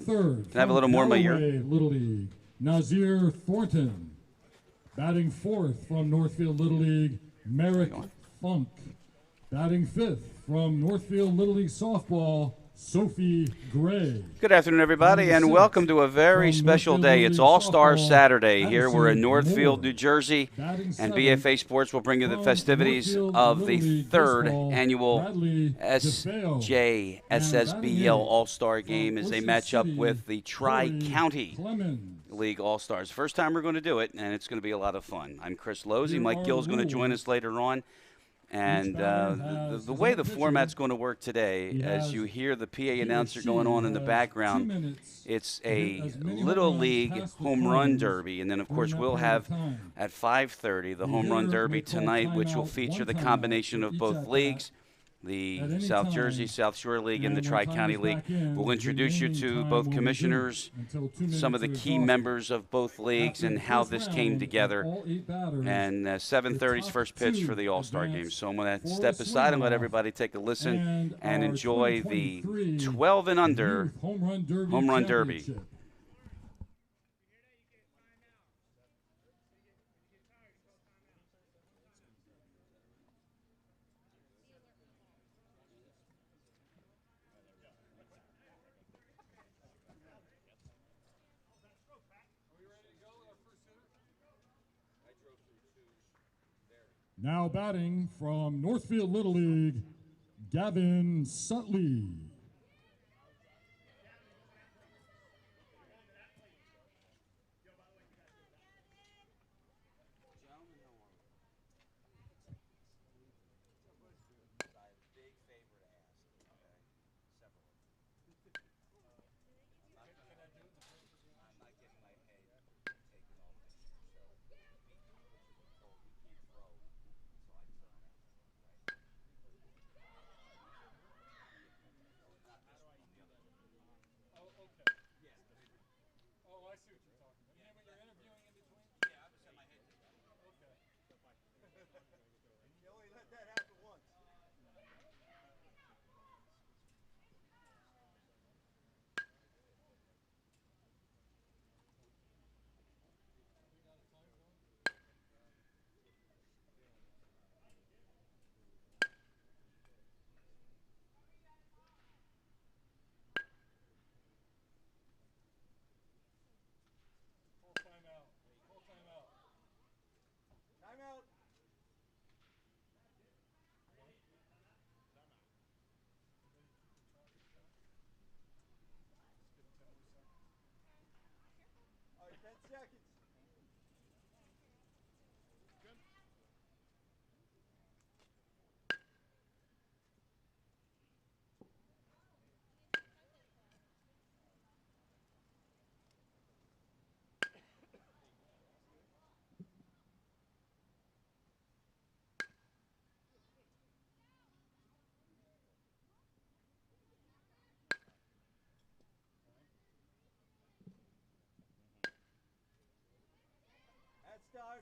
third, Can I have a little more in my ear? Little League, Nazir Thornton. Batting fourth from Northfield Little League, Merrick Funk. Batting fifth from Northfield Little League Softball, Sophie Gray. Good afternoon, everybody, and welcome to a very special day. It's All-Star Saturday here. We're in Northfield, New Jersey, and BFA Sports will bring you the festivities of the third annual Sjssbl All-Star Game as they match up with the Tri-County League All-Stars. First time we're going to do it, and it's going to be a lot of fun. I'm Chris Losey. Mike Gill's going to join us later on. And the way the format's going to work today, as you hear the PA announcer going on in the background, it's a Little League Home Run Derby. And then, of course, we'll have at 5:30 the Home Run Derby tonight, which will feature the combination of both leagues, the South Jersey, South Shore League, and the Tri-County League. We'll introduce you to both commissioners, some of the key members of both leagues, and how this came together. And 7:30's first pitch for the All-Star Game. So I'm going to step aside and let everybody take a listen and enjoy the 12 and under Home Run Derby. Now batting from Northfield Little League, Gavin Sutley.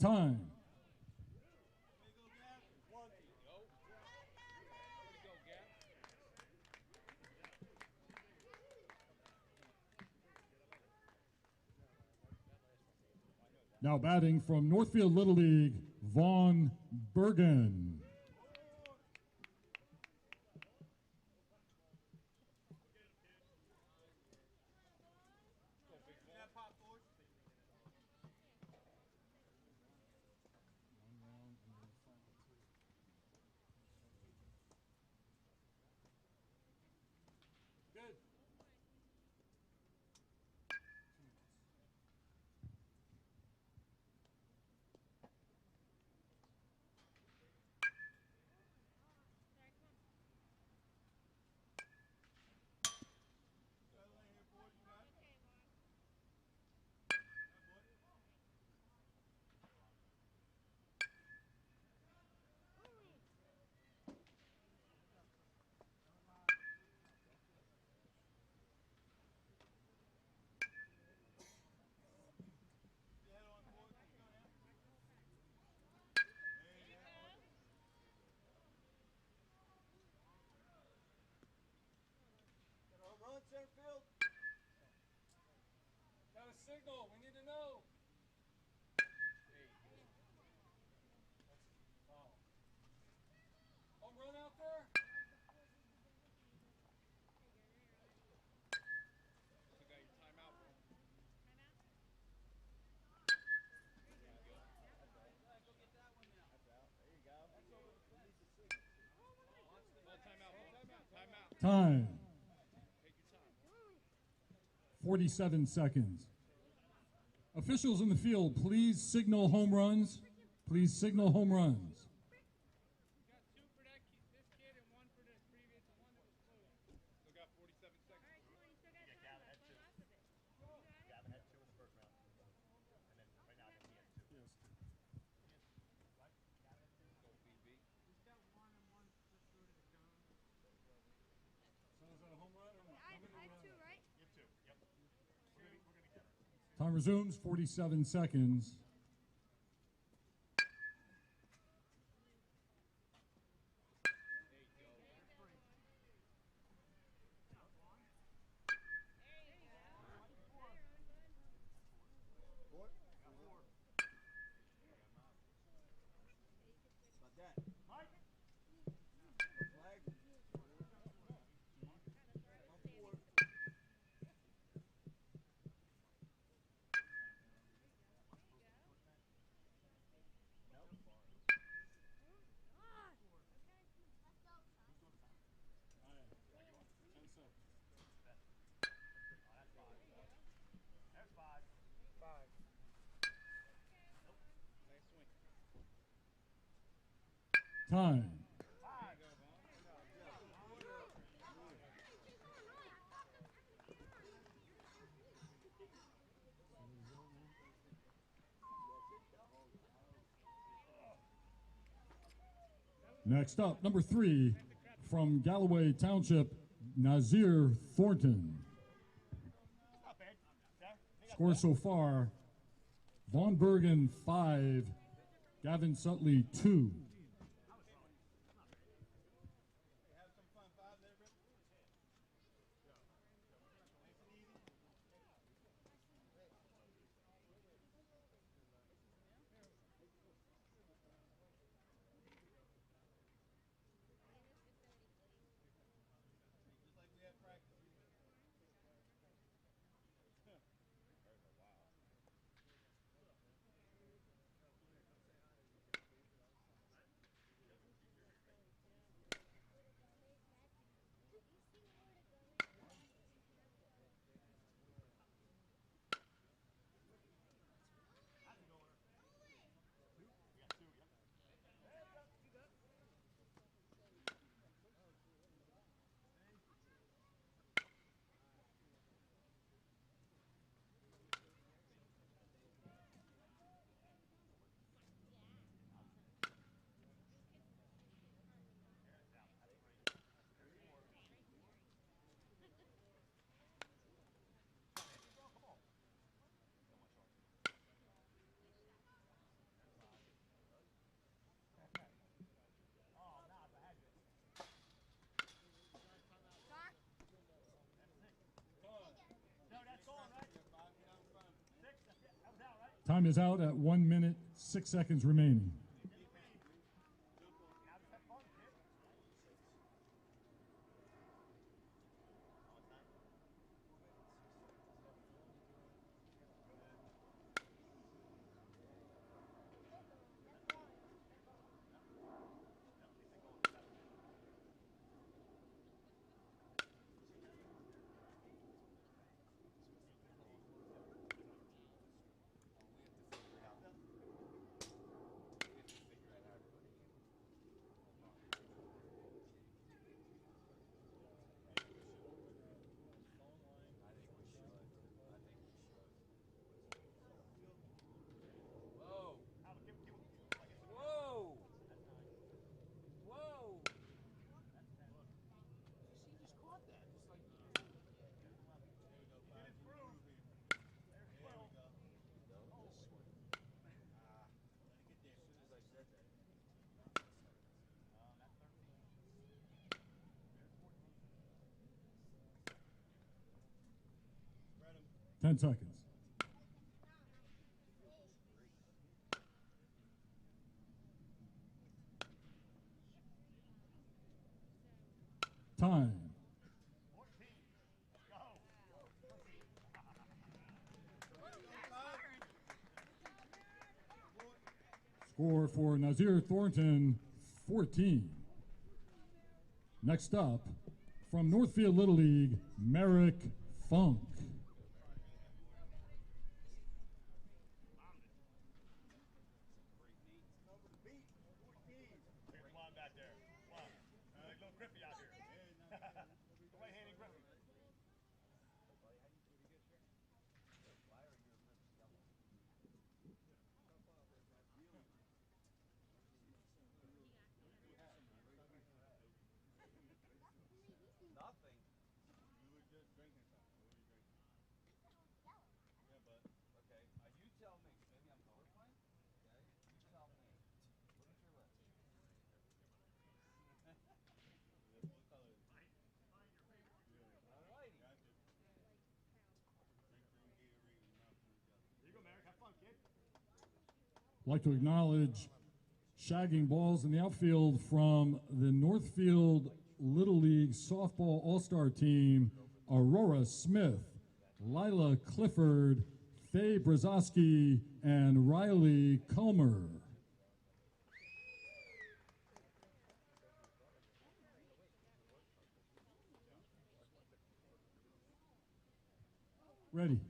Time. Now batting from Northfield Little League, Vaughn Bergen. signal. We need to know. Home run out there? Time. 47 seconds. Officials in the field, please signal home runs. Please signal home runs. Time resumes, 47 seconds. Time. Next up, number 3, from Galloway Township, Nazir Thornton. Score so far, Von Bergen 5, Gavin Sutley 2. Time is out at 1 minute, 6 seconds remaining. Ten seconds. Score for Nazir Thornton, 14. Next up, from Northfield Little League, Merrick Funk. I'd like to acknowledge shagging balls in the outfield from the Northfield Little League Softball All-Star Team, Aurora Smith, Lila Clifford, Faye Brzezowski, and Riley Culmer. Ready.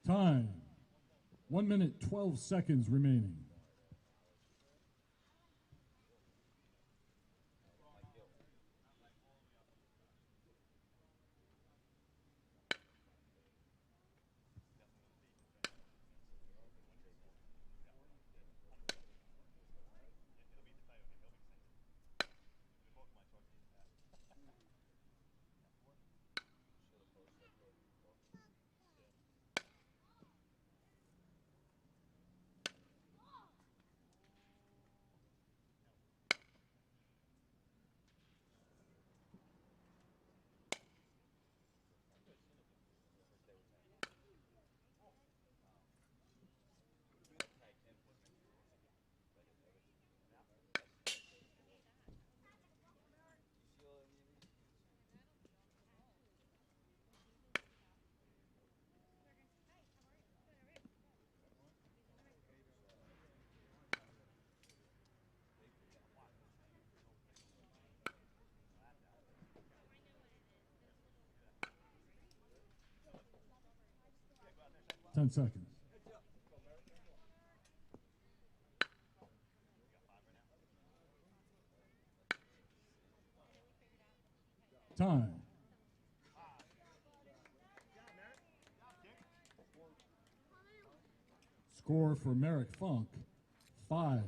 Time, 1 minute, 12 seconds remaining. Ten seconds. Time. Score for Merrick Funk, 5.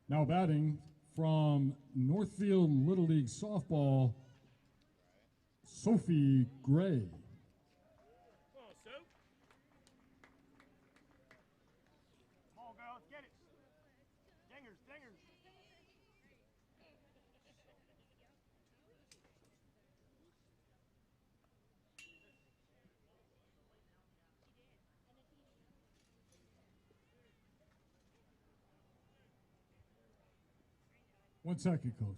Now batting from Northfield Little League Softball, Sophie Gray. Come on, girl, let's get it. Dingers, dingers. One second, Coach.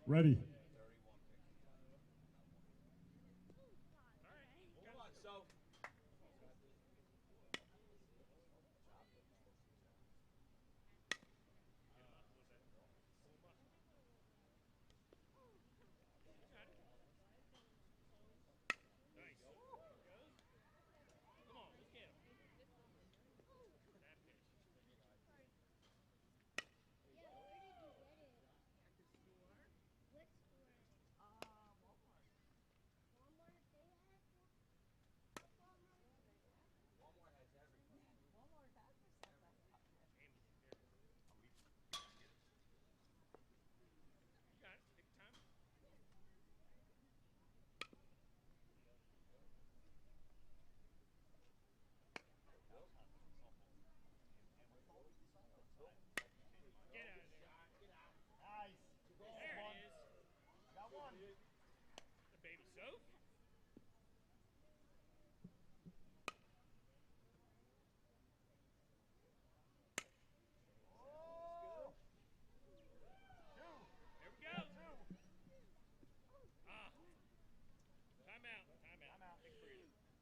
Ready.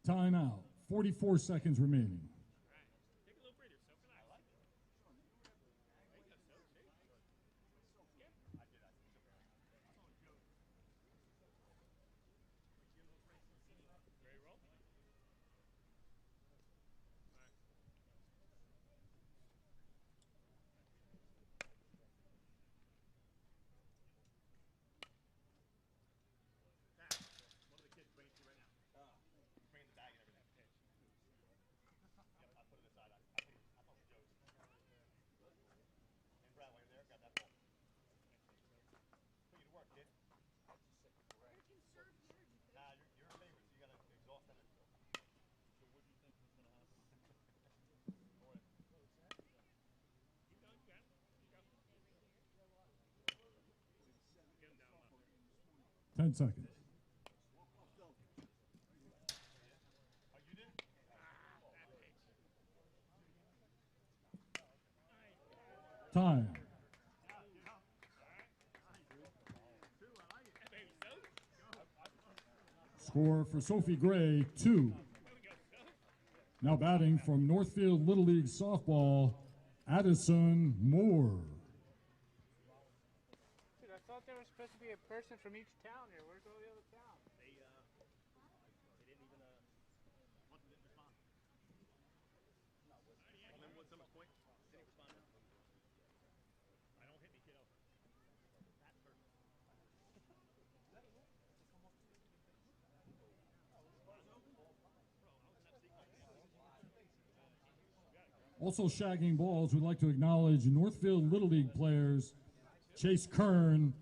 Timeout. 44 seconds remaining. Ten seconds. Time. Score for Sophie Gray, 2. Now batting from Northfield Little League Softball, Addison Moore. Dude, I thought there was supposed to be a person from each town here. Where's all the other towns? They didn't even want to respond. Remember what Summers Point didn't respond. I don't hit me, kiddo. That's hurt. Also shagging balls, we'd like to acknowledge Northfield Little League players Chase Kern,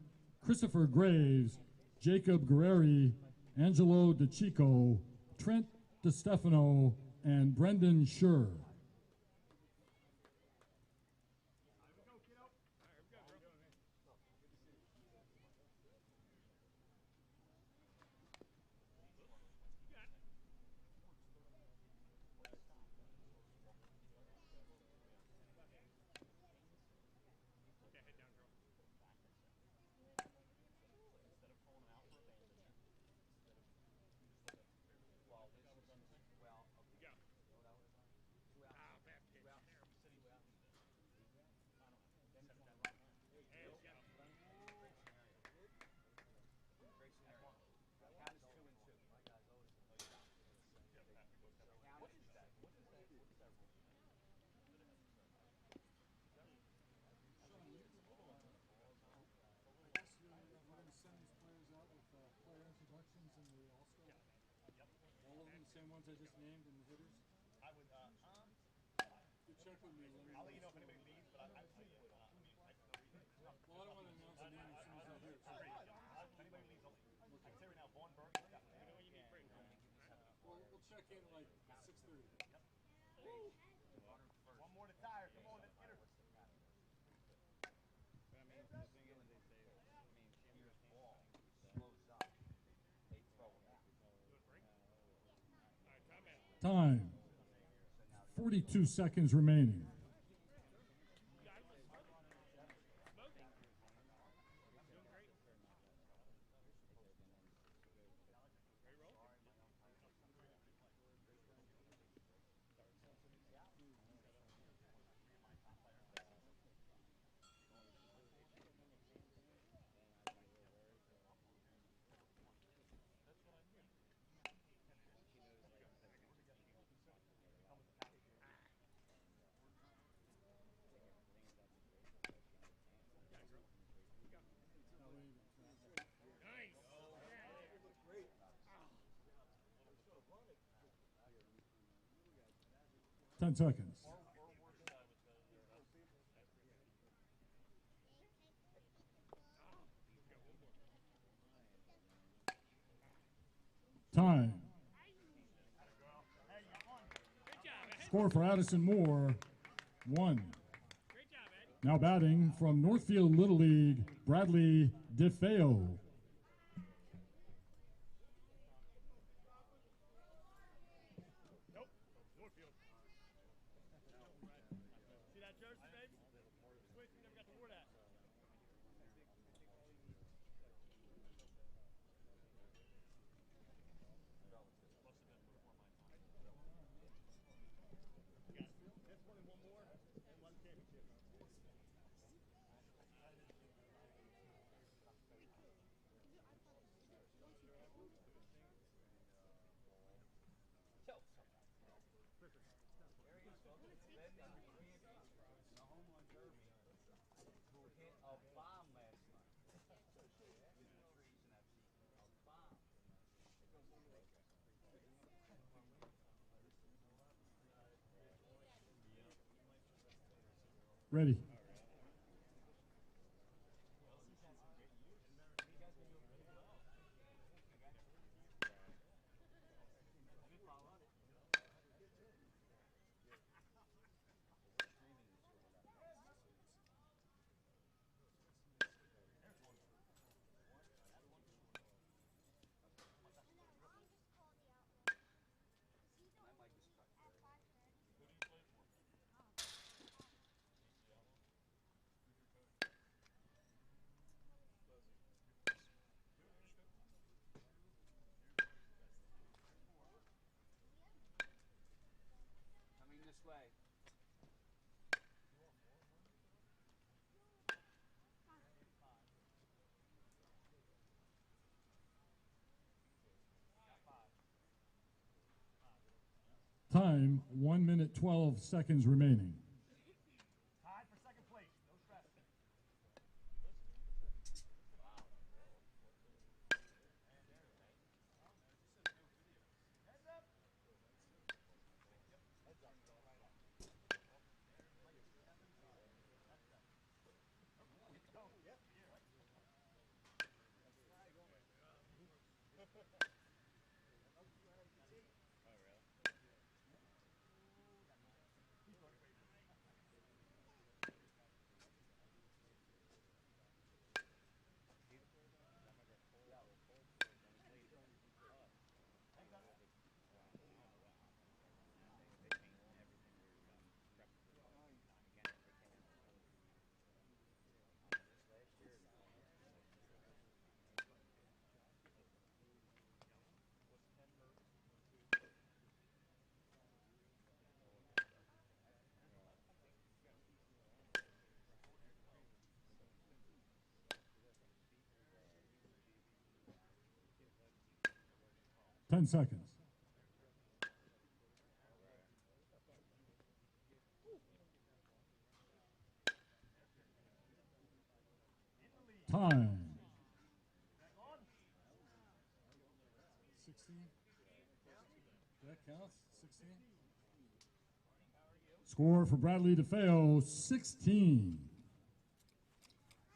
Christopher Graves, Jacob Guerreri, Angelo DeChico, Trent DeStefano, and Brendan Schur. All of them the same ones I just named in the hitters? I would, You check with me. I'll let you know if anybody leaves, but I tell you, well, I don't want to announce a name as soon as I hear it. if anybody leaves, I can say right now, Vaughn Burke is definitely. We'll check in at like 6:30. One more to tire. Come on, let's get her. Time. 42 seconds remaining. Nice. 10 seconds. Time. Score for Addison Moore, 1. Now batting from Northfield Little League, Bradley DeFeo. Nope. Northfield. See that jersey, baby? Switch, we never got to wear that. Ready. Coming this way. Time, 1 minute, 12 seconds remaining. Tied for second place. No stress. Ten seconds. Time. 16. That counts. 16. Score for Bradley DeFeo, 16.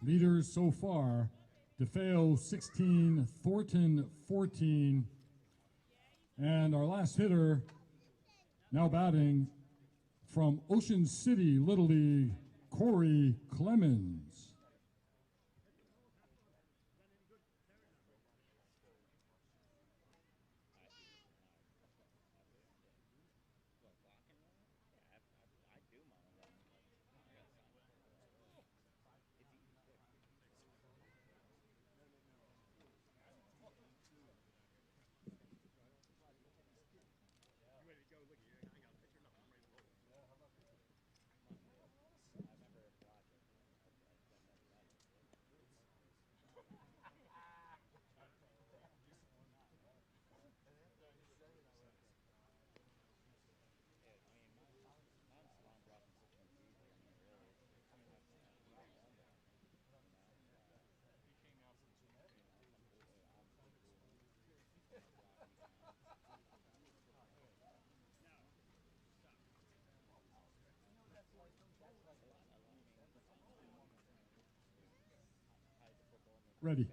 Leaders so far, DeFeo 16, Thornton 14. And our last hitter, now batting from Ocean City Little League, Corey Clemens. Ready.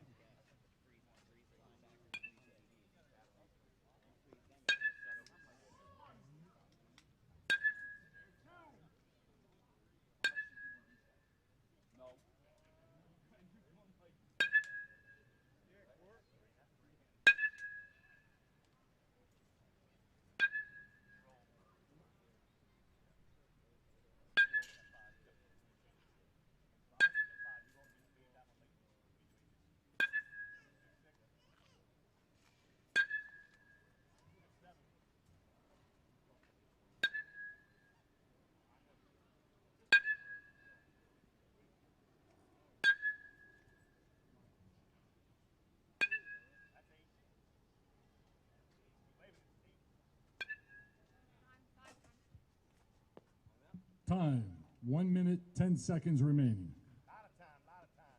Time, 1 minute, 10 seconds remaining. Out of time, out of time.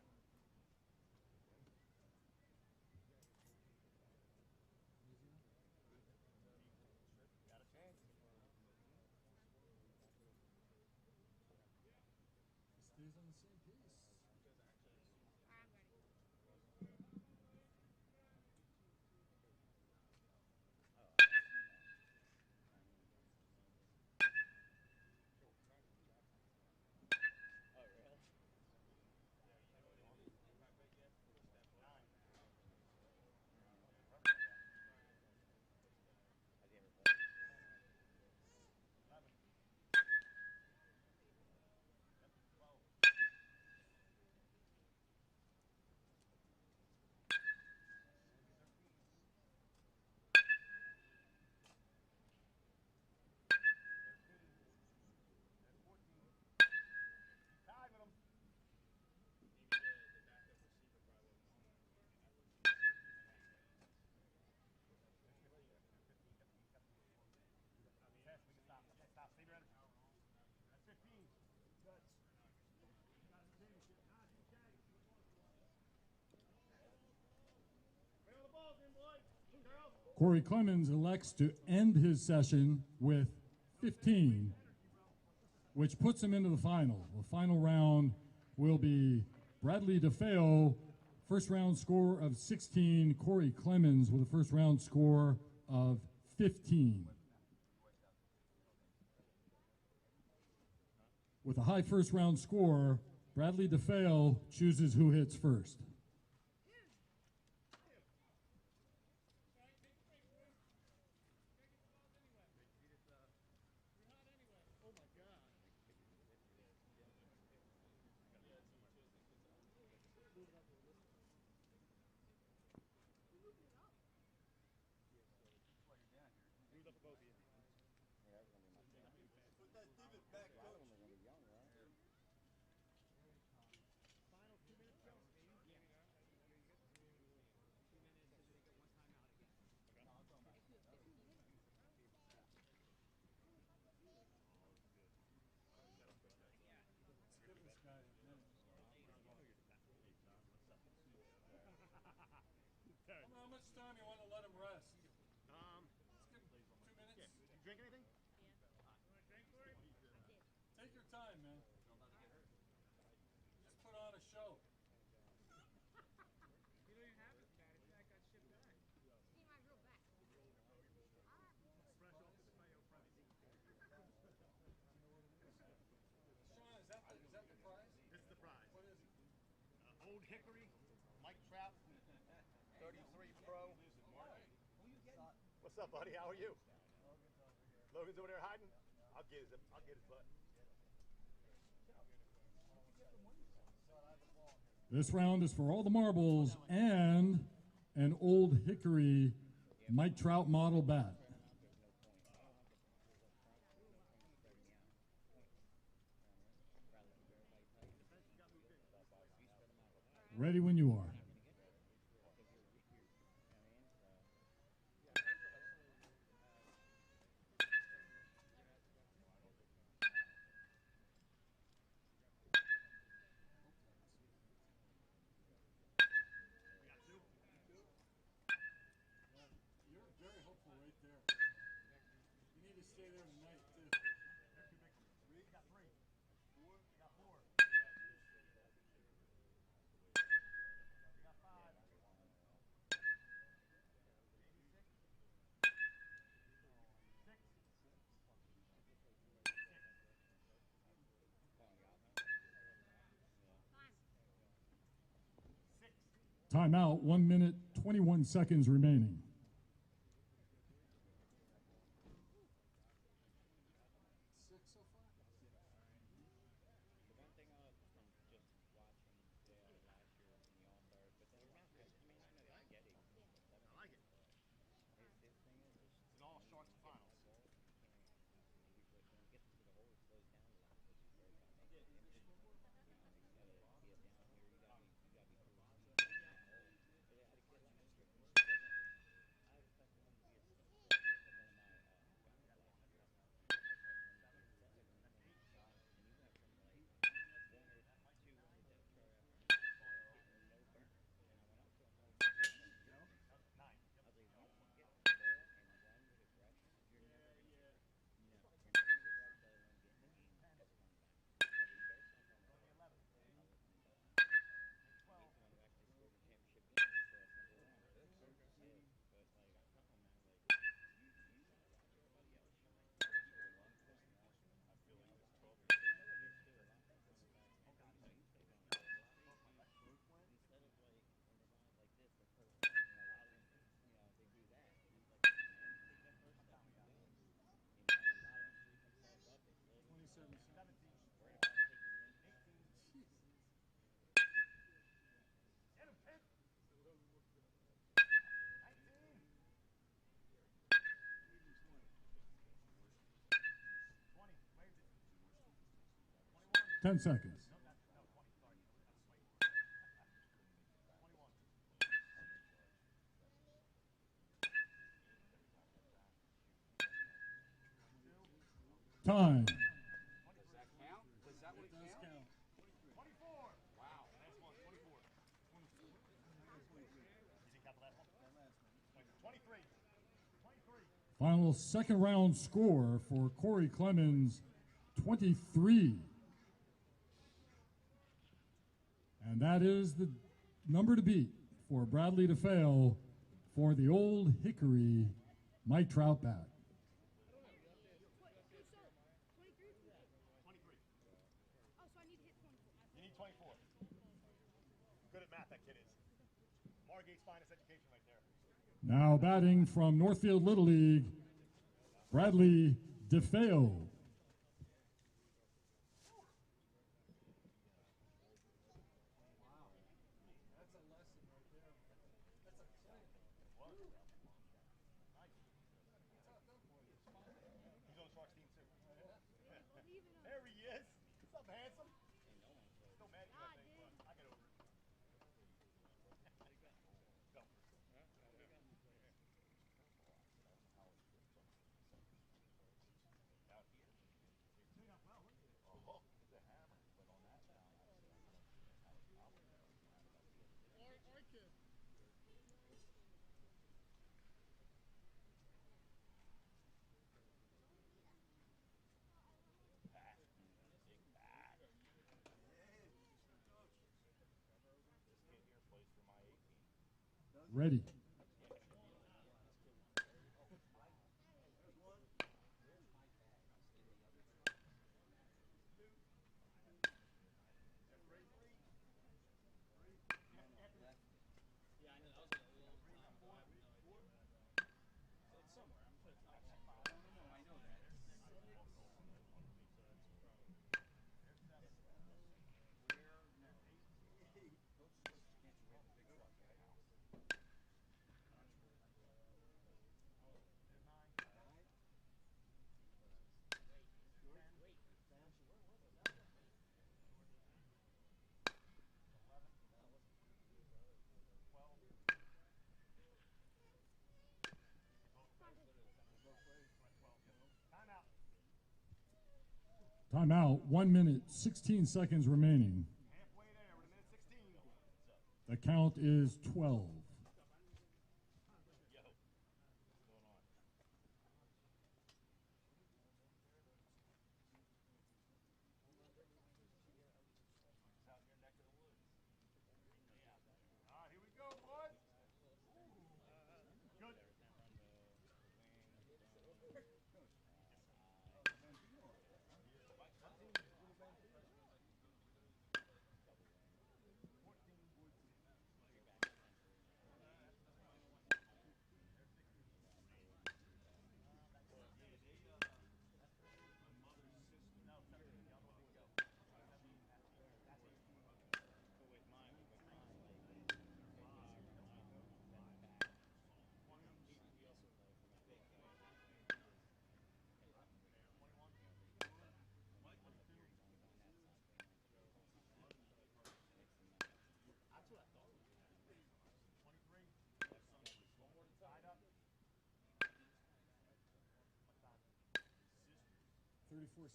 Got a chance. Corey Clemens elects to end his session with 15, which puts him into the final. The final round will be Bradley DeFeo, first round score of 16. Corey Clemens with a first round score of 15. With a high first round score, Bradley DeFeo chooses who hits first. How much time you want to let him rest? Let's give him 2 minutes. You drink anything? Take your time, man. Just put on a show. You don't even have his badge. That got shipped back. See my real back. Fresh off the DeFeo premises. Sean, is that the prize? This is the prize. What is it? Old Hickory, Mike Trout, 33 Pro. What's up, buddy? How are you? Logan's over there hiding? I'll get his butt. This round is for all the marbles and an Old Hickory Mike Trout model bat. Ready when you are. You're very hopeful right there. You need to stay there tonight, too. We got 3. 4. We got 4. We got 5. Maybe 6. 6. 6. Timeout, 1 minute, 21 seconds remaining. I like it. It's an all Sharks finals. Ten seconds. Time. Does that count? Does that one count? 24. Wow. Last one, 24. 22. You didn't count the last one? 23. Final second round score for Corey Clemens, 23. And that is the number to beat for Bradley DeFeo for the Old Hickory Mike Trout bat. 23. You need 24. Good at math, that kid is. Margate's finest education right there. Now batting from Northfield Little League, Bradley DeFeo. He's on the Sharks team too. There he is. What's up, handsome? Still mad at you, I think, but I get over it. Go. Ready. Timeout, 1 minute, 16 seconds remaining. Halfway there with a minute 16. The count is 12. Here we go, boys. Good.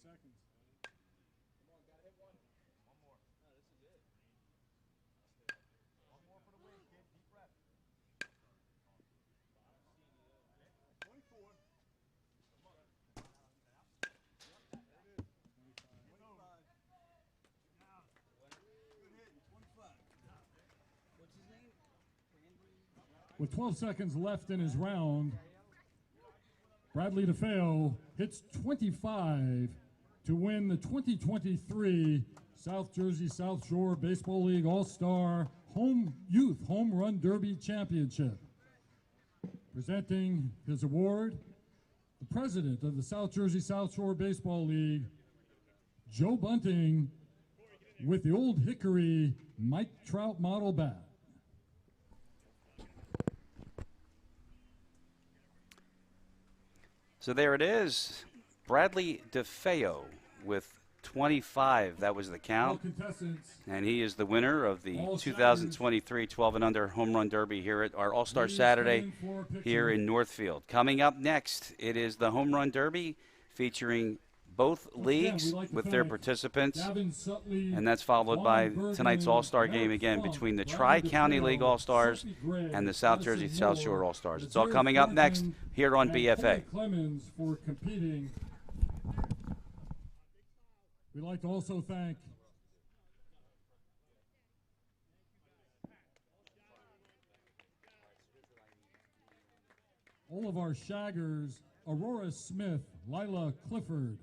Seconds. Come on, gotta hit one. One more. No, this is it. One more for the win, kid. Deep breath. 24. Come on. There it is. 25. Good hit. 25. What's his name? With 12 seconds left in his round, Bradley DeFeo hits 25 to win the 2023 South Jersey South Shore Baseball League All-Star Youth Home Run Derby Championship. Presenting his award, the president of the South Jersey South Shore Baseball League, Joe Bunting, with the Old Hickory Mike Trout model bat. So there it is. Bradley DeFeo with 25. That was the count. And he is the winner of the 2023 12 and under Home Run Derby here at our All-Star Saturday here in Northfield. Coming up next, it is the Home Run Derby featuring both Again, leagues we'd like to with their thank participants. Gavin Sutley, And that's followed by Juan tonight's Bergman, All-Star game Merrick again Funk, between the Bradley Tri-County DeFeo, League All-Stars Sophie Gray, and the South Madison Jersey South Shore Moore, All-Stars. It's all Nazir coming up next Thornton, here on and BFA. Corey Clemens for competing. We'd like to also thank all of our shaggers, Aurora Smith, Lila Clifford,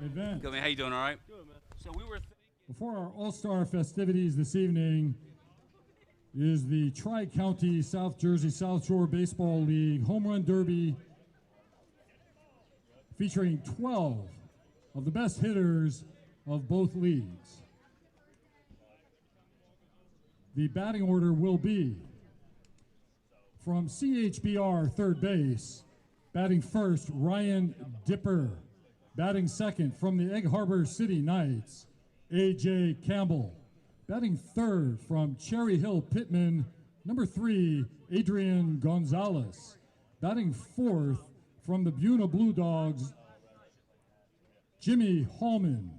event. Good, man. How you doing? All right? Good, man. So we were Before our All-Star festivities this evening is the Tri-County South Jersey South Shore Baseball League Home Run Derby featuring 12 of the best hitters of both leagues. The batting order will be from CHBR third base, batting first, Ryan Dipper. Batting second from the Egg Harbor City Knights, A.J. Campbell. Batting third from Cherry Hill Pittman, number 3, Adrian Gonzalez. Batting fourth from the Buna Blue Dogs, Jimmy Hallman.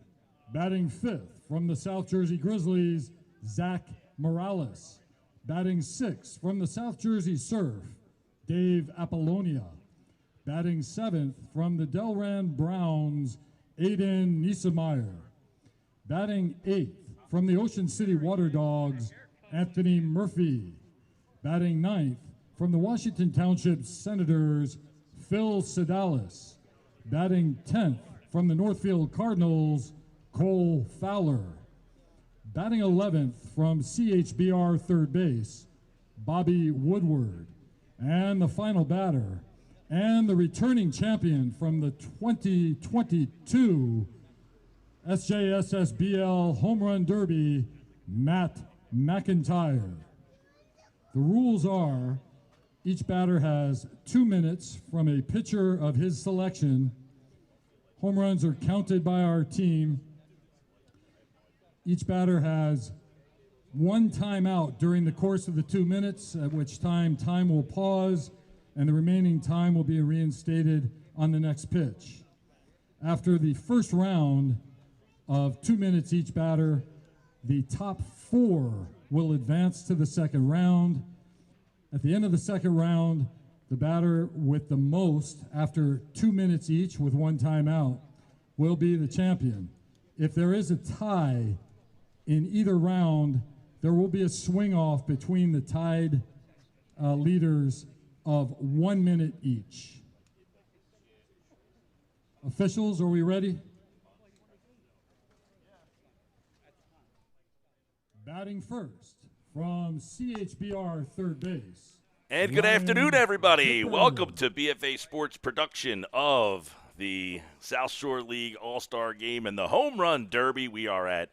Batting fifth from the South Jersey Grizzlies, Zach Morales. Batting sixth from the South Jersey Surf, Dave Apollonia. Batting seventh from the Delran Browns, Aiden Niesemeyer. Batting eighth from the Ocean City Water Dogs, Anthony Murphy. Batting ninth from the Washington Township Senators, Phil Sedalis. Batting 10th from the Northfield Cardinals, Cole Fowler. Batting 11th from CHBR third base, Bobby Woodward. And the final batter, and the returning champion from the 2022 SJSSBL Home Run Derby, Matt McIntyre. The rules are, each batter has 2 minutes from a pitcher of his selection. Home runs are counted by our team. Each batter has 1 timeout during the course of the 2 minutes, at which time will pause, and the remaining time will be reinstated on the next pitch. After the first round of 2 minutes each batter, the top 4 will advance to the second round. At the end of the second round, the batter with the most after 2 minutes each with 1 timeout will be the champion. If there is a tie in either round, there will be a swing off between the tied leaders of 1 minute each. Officials, are we ready? Batting first from CHBR third base. And good afternoon, everybody. Welcome to BFA Sports production of the South Shore League All-Star Game and the Home Run Derby. We are at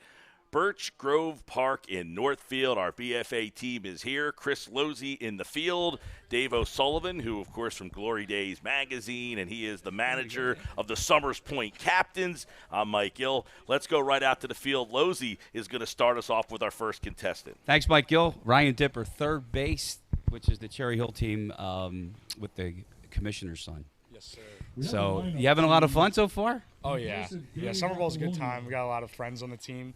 Birch Grove Park in Northfield. Our BFA team is here. Chris Losey in the field. Dave O'Sullivan, who, of course, from Glory Days Magazine, and he is the manager of the Summers Point Captains. I'm Mike Gill. Let's go right out to the field. Losey is going to start us off with our first contestant. Thanks, Mike Gill. Ryan Dipper, third base, which is the Cherry Hill team with the commissioner's son. Yes, sir. So, you having a lot of fun so far? Oh, yeah. Yeah, Summer Ball's a good time. We got a lot of friends on the team.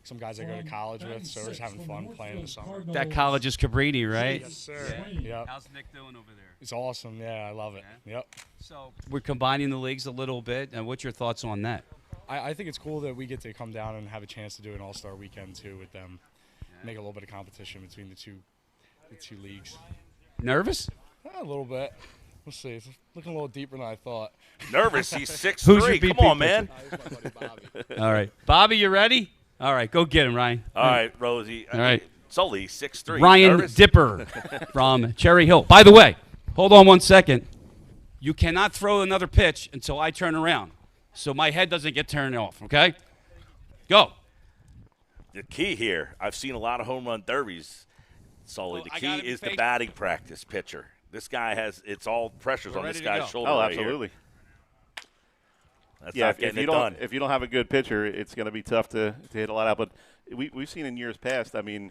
Some guys I go to college with, so we're just having fun playing in the summer. That college is Cabrini, right? Yes, sir. Yep. How's Nick doing over there? It's awesome. Yeah, I love it. Yeah? Yep. So we're combining the leagues a little bit, and what's your thoughts on that? I think it's cool that we get to come down and have a chance to do an all-star weekend, too, with them. Make a little bit of competition between the two leagues. Nervous? A little bit. We'll see. It's looking a little deeper than I thought. Nervous. He's 6'3". Who's your Come BP on, man. He's my buddy Bobby. All right. Bobby, you ready? All right, go get him, Ryan. All right, Rosie. All right. Sully, 6'3". Ryan Nervous? Dipper from Cherry Hill. By the way, hold on 1 second. You cannot throw another pitch until I turn around, so my head doesn't get turned off, okay? Go. The key here, I've seen a lot of home run derbies, Sully. Well, The I got key him is the face- batting practice pitcher. This guy has, it's all pressures We're on this ready to go. guy's shoulder Oh, right here. absolutely. That's Yeah, not if getting you it don't done. if you don't have a good pitcher, it's going to be tough to hit a lot out. But we've seen in years past. I mean,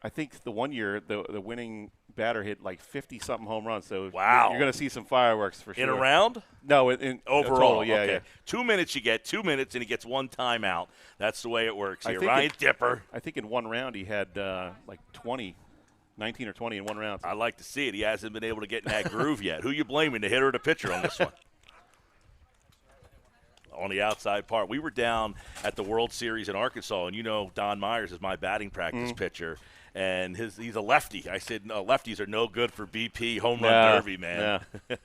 I think the one year the winning batter hit like 50-something home runs. So Wow. you're going to see some fireworks for sure. In a round? No, in Overall, total, yeah, okay. yeah. 2 minutes you get, 2 minutes, and he gets 1 timeout. That's the way it works I here. think Ryan Dipper. I think in one round he had like 19 or 20 in one round. I like to see it. He hasn't been able to get in that groove yet. Who you blaming, the hitter or the pitcher on this one? On the outside part. We were down at the World Series in Arkansas, and you know Don Myers is my batting practice pitcher, and he's a lefty. I said, no, lefties are no good for BP home run derby, man. Yeah.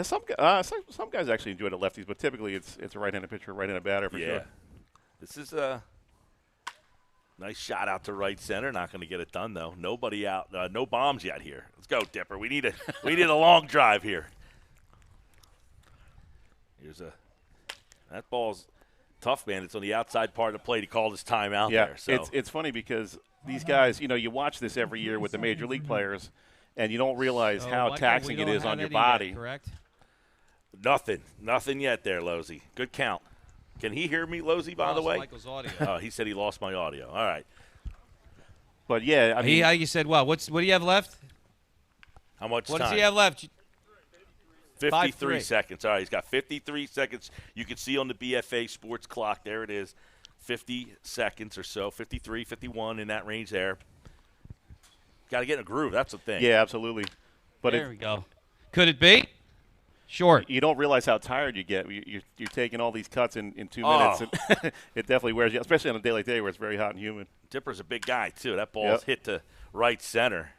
Some guys actually enjoy the lefties, but typically it's a right-handed pitcher, right-handed batter for sure. This is a nice shot out to right center. Not going to get it done though. Nobody out. No bombs yet here. Let's go, Dipper. We need a long drive here. That ball's tough, man. It's on the outside part of the plate. He called his timeout there. So it's funny because these guys, you watch this every year with the major league players, and you don't realize how taxing it is on your body. Correct. Nothing yet there, Losey. Good count. Can he hear me, Losey, by the way? Michael's audio. Oh, he said he lost my audio. All right. But, yeah, I mean. You said, what do you have left? How much What time? does he have left? 53 seconds. All right, he's got 53 seconds. You can see on the BFA sports clock, there it is, 50 seconds or so, 53, 51, in that range there. Got to get in a groove. That's the thing. Yeah, absolutely. But there we go. Could it be? Short. You don't realize how tired you get. You're taking all these cuts in 2 minutes. And it definitely wears you, especially on a day like today where it's very hot and humid. Dipper's a big guy, too. That ball's hit to right center.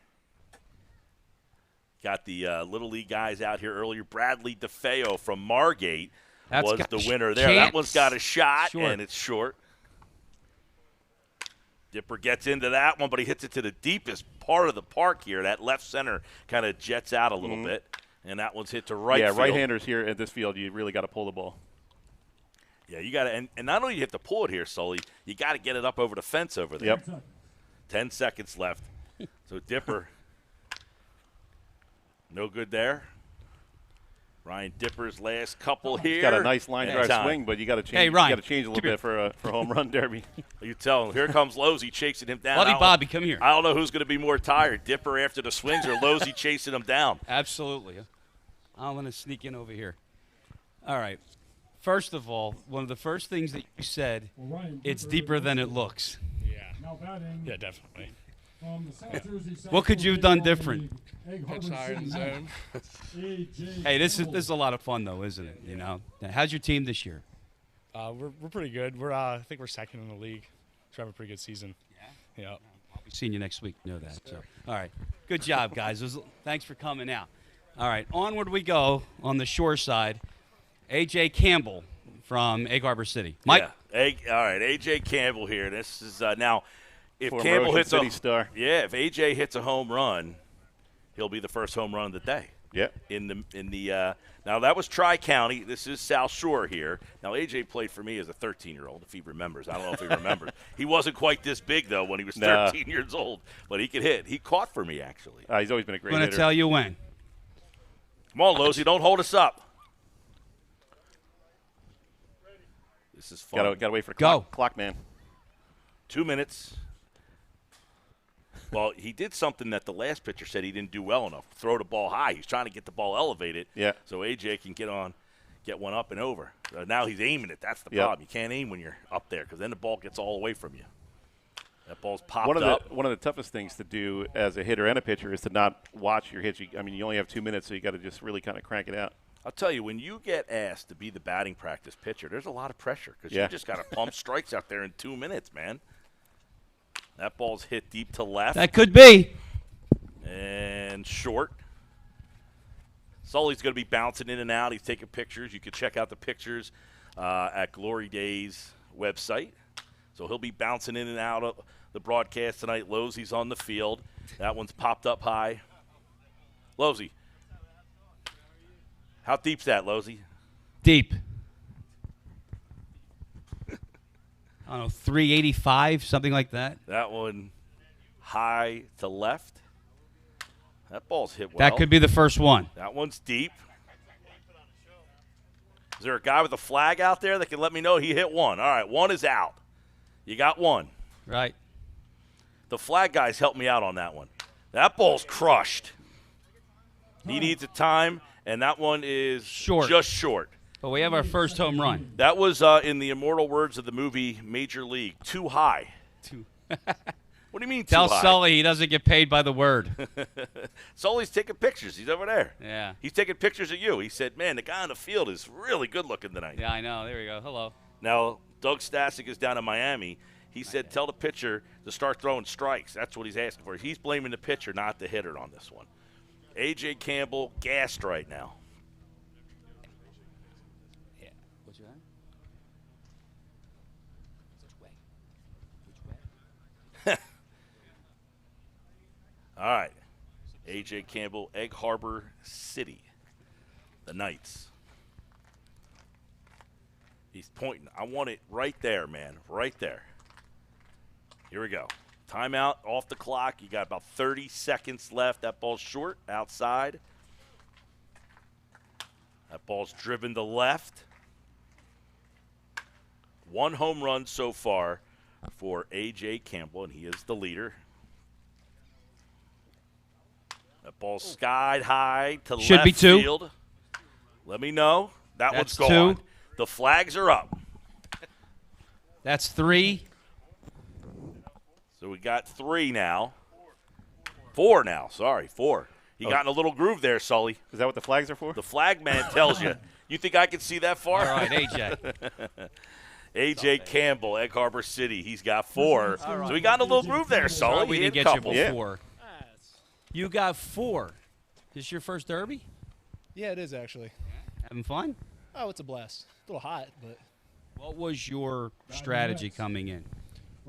Got the Little League guys out here earlier. Bradley DeFeo from Margate was the winner there. That one's got a shot, and it's short. Dipper gets into that one, but he hits it to the deepest part of the park here. That left center kind of jets out a little bit, and that one's hit to right field. Yeah, right-handers here at this field, you really got to pull the ball. Yeah, you got to, and not only do you have to pull it here, Sully, you got to get it up over the fence over there. Yep. 10 seconds left. So Dipper, no good there. Ryan Dipper's last couple here. He's got a nice line drive swing, but you got to change. Hey, Ryan, you got to change a little bit for home run derby. You tell him. Here comes Losey chasing him down. Buddy Bobby, come here. I don't know who's going to be more tired, Dipper after the swings or Losey chasing him down. Absolutely. I'm going to sneak in over here. All right. First of all, one of the first things that you said, it's deeper than it looks. Yeah, definitely. What could you have done different? Pitch higher in zone. Hey, this is a lot of fun, though, isn't it? How's your team this year? We're pretty good. I think we're second in the league. We're having a pretty good season. Yeah. I'll be seeing you next week. Know that. So, all right. Good job, guys. Thanks for coming out. All right. Onward we go on the shore side. A.J. Campbell from Egg Harbor City. Mike. Yeah. All right. A.J. Campbell here. This is now. If Former Campbell Ocean hits City star. if AJ hits a home run, he'll be the first home run of the day. Yeah. Now that was Tri-County. This is South Shore here. Now AJ played for me as a 13-year-old, if he remembers. I don't know if he remembers. He wasn't quite this big though when he was 13 years old, but he could hit. He caught for me actually. He's always been a great hitter. I'm going to tell you when. Come on, Losey, don't hold us up. This is fun. Got to wait for the clock man. 2 minutes. Well, he did something that the last pitcher said he didn't do well enough. Throw the ball high. He's trying to get the ball elevated. Yeah. So AJ can get one up and over. Now he's aiming it. That's the problem. You can't aim when you're up there because then the ball gets all away from you. That ball's popped up. One of the toughest things to do as a hitter and a pitcher is to not watch your hits. You only have 2 minutes, so you got to just really kind of crank it out. I'll tell you, when you get asked to be the batting practice pitcher, there's a lot of pressure because you just got to pump strikes out there in 2 minutes, man. That ball's hit deep to left. That could be. And short. Sully's going to be bouncing in and out. He's taking pictures. You can check out the pictures at Glory Days website. So he'll be bouncing in and out of the broadcast tonight. Losey's on the field. That one's popped up high. Losey. How deep's that, Losey? Deep. I don't know, 385, something like that. That one high to left. That ball's hit well. That could be the first one. That one's deep. Is there a guy with a flag out there that can let me know he hit one? All right, one is out. You got one. Right. The flag guys helped me out on that one. That ball's crushed. He needs a time, and that one is just short. But we have our first home run. That was, in the immortal words of the movie Major League, too high. What do you mean too high? Tell Sully he doesn't get paid by the word. Sully's taking pictures. He's over there. Yeah. He's taking pictures of you. He said, man, the guy on the field is really good looking tonight. Yeah, I know. There we go. Hello. Now, Doug Stasic is down in Miami. He said, tell the pitcher to start throwing strikes. That's what he's asking for. He's blaming the pitcher, not the hitter on this one. A.J. Campbell gassed right now. A.J. Campbell, Egg Harbor City, the Knights. He's pointing. I want it right there, man, right there. Here we go. Timeout off the clock. You got about 30 seconds left. That ball's short, outside. That ball's driven to left. 1 home run so far for A.J. Campbell, and he is the leader. That ball's skied high to Should left be 2. field. Let me know. That's One's gone. 2. The flags are up. That's 3. So we got 3 now. 4 now. Sorry, 4. You got in a little groove there, Sully. Is that what the flags are for? The flag man tells you. You think I can see that far? All right, AJ. A.J. Campbell, Egg Harbor City. He's got 4. So we got in a little groove there, Sully. Sorry we didn't hit get a you couple. before. You got 4. This your first derby? Yeah, it is actually. Having fun? Oh, it's a blast. A little hot, but What was your strategy coming in?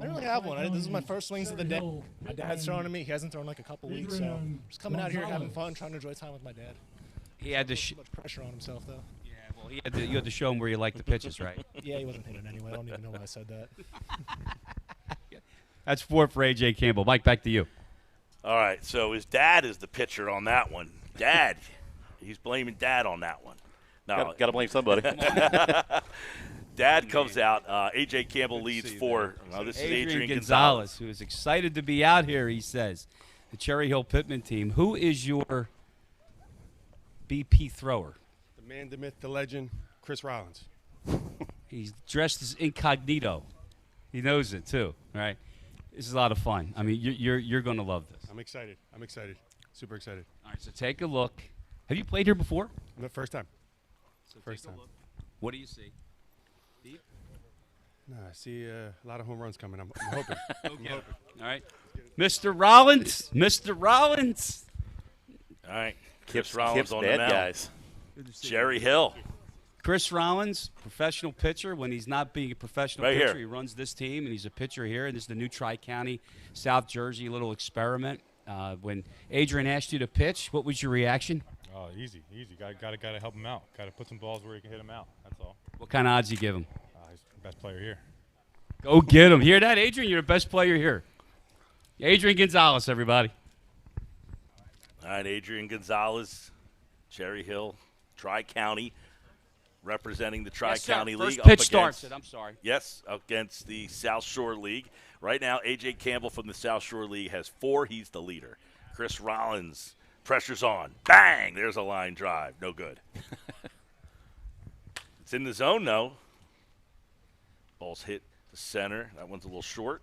I don't really have one. This is my first swings of the day. My dad's throwing to me. He hasn't thrown like a couple weeks, so just coming out here having fun, trying to enjoy time with my dad. He had to. Too much pressure on himself, though. Yeah, well, you had to show him where you like the pitches, right? Yeah, he wasn't hitting anyway. I don't even know why I said that. That's 4 for AJ Campbell. Mike, back to you. All right, so his dad is the pitcher on that one. Dad. He's blaming Dad on that one. No, Got to blame somebody. Dad comes out. A.J. Campbell leads 4. This is Adrian Gonzalez, who is excited to be out here, he says. The Cherry Hill Pittman team. Who is your BP thrower? The man, the myth, the legend, Chris Rollins. He's dressed as incognito. He knows it, too, right? This is a lot of fun. I mean, you're going to love this. I'm excited. I'm excited. Super excited. All right, so take a look. Have you played here before? The first time. So First take a time. look. What do you see? Deep? No, I see a lot of home runs coming. I'm hoping. Okay. All right. Mr. Rollins. Mr. Rollins. All right. Kips Rollins on the bad mound. guys. Jerry Hill. Chris Rollins, professional pitcher. When he's not being a professional Right pitcher, here. he runs this team, and he's a pitcher here. And this is the new Tri-County, South Jersey little experiment. When Adrian asked you to pitch, what was your reaction? Oh, easy. Got to help him out. Got to put some balls where he can hit him out. That's all. What kind of odds you give him? He's the best player here. Go get him. Hear that, Adrian? You're the best player here. Adrian Gonzalez, everybody. All right, Adrian Gonzalez, Cherry Hill, Tri-County, representing the Tri-County yes, League. First pitch up starts against, it. I'm sorry. Yes, against the South Shore League. Right now, A.J. Campbell from the South Shore League has 4. He's the leader. Chris Rollins, pressure's on. Bang! There's a line drive. No good. It's in the zone, though. Ball's hit to center. That one's a little short.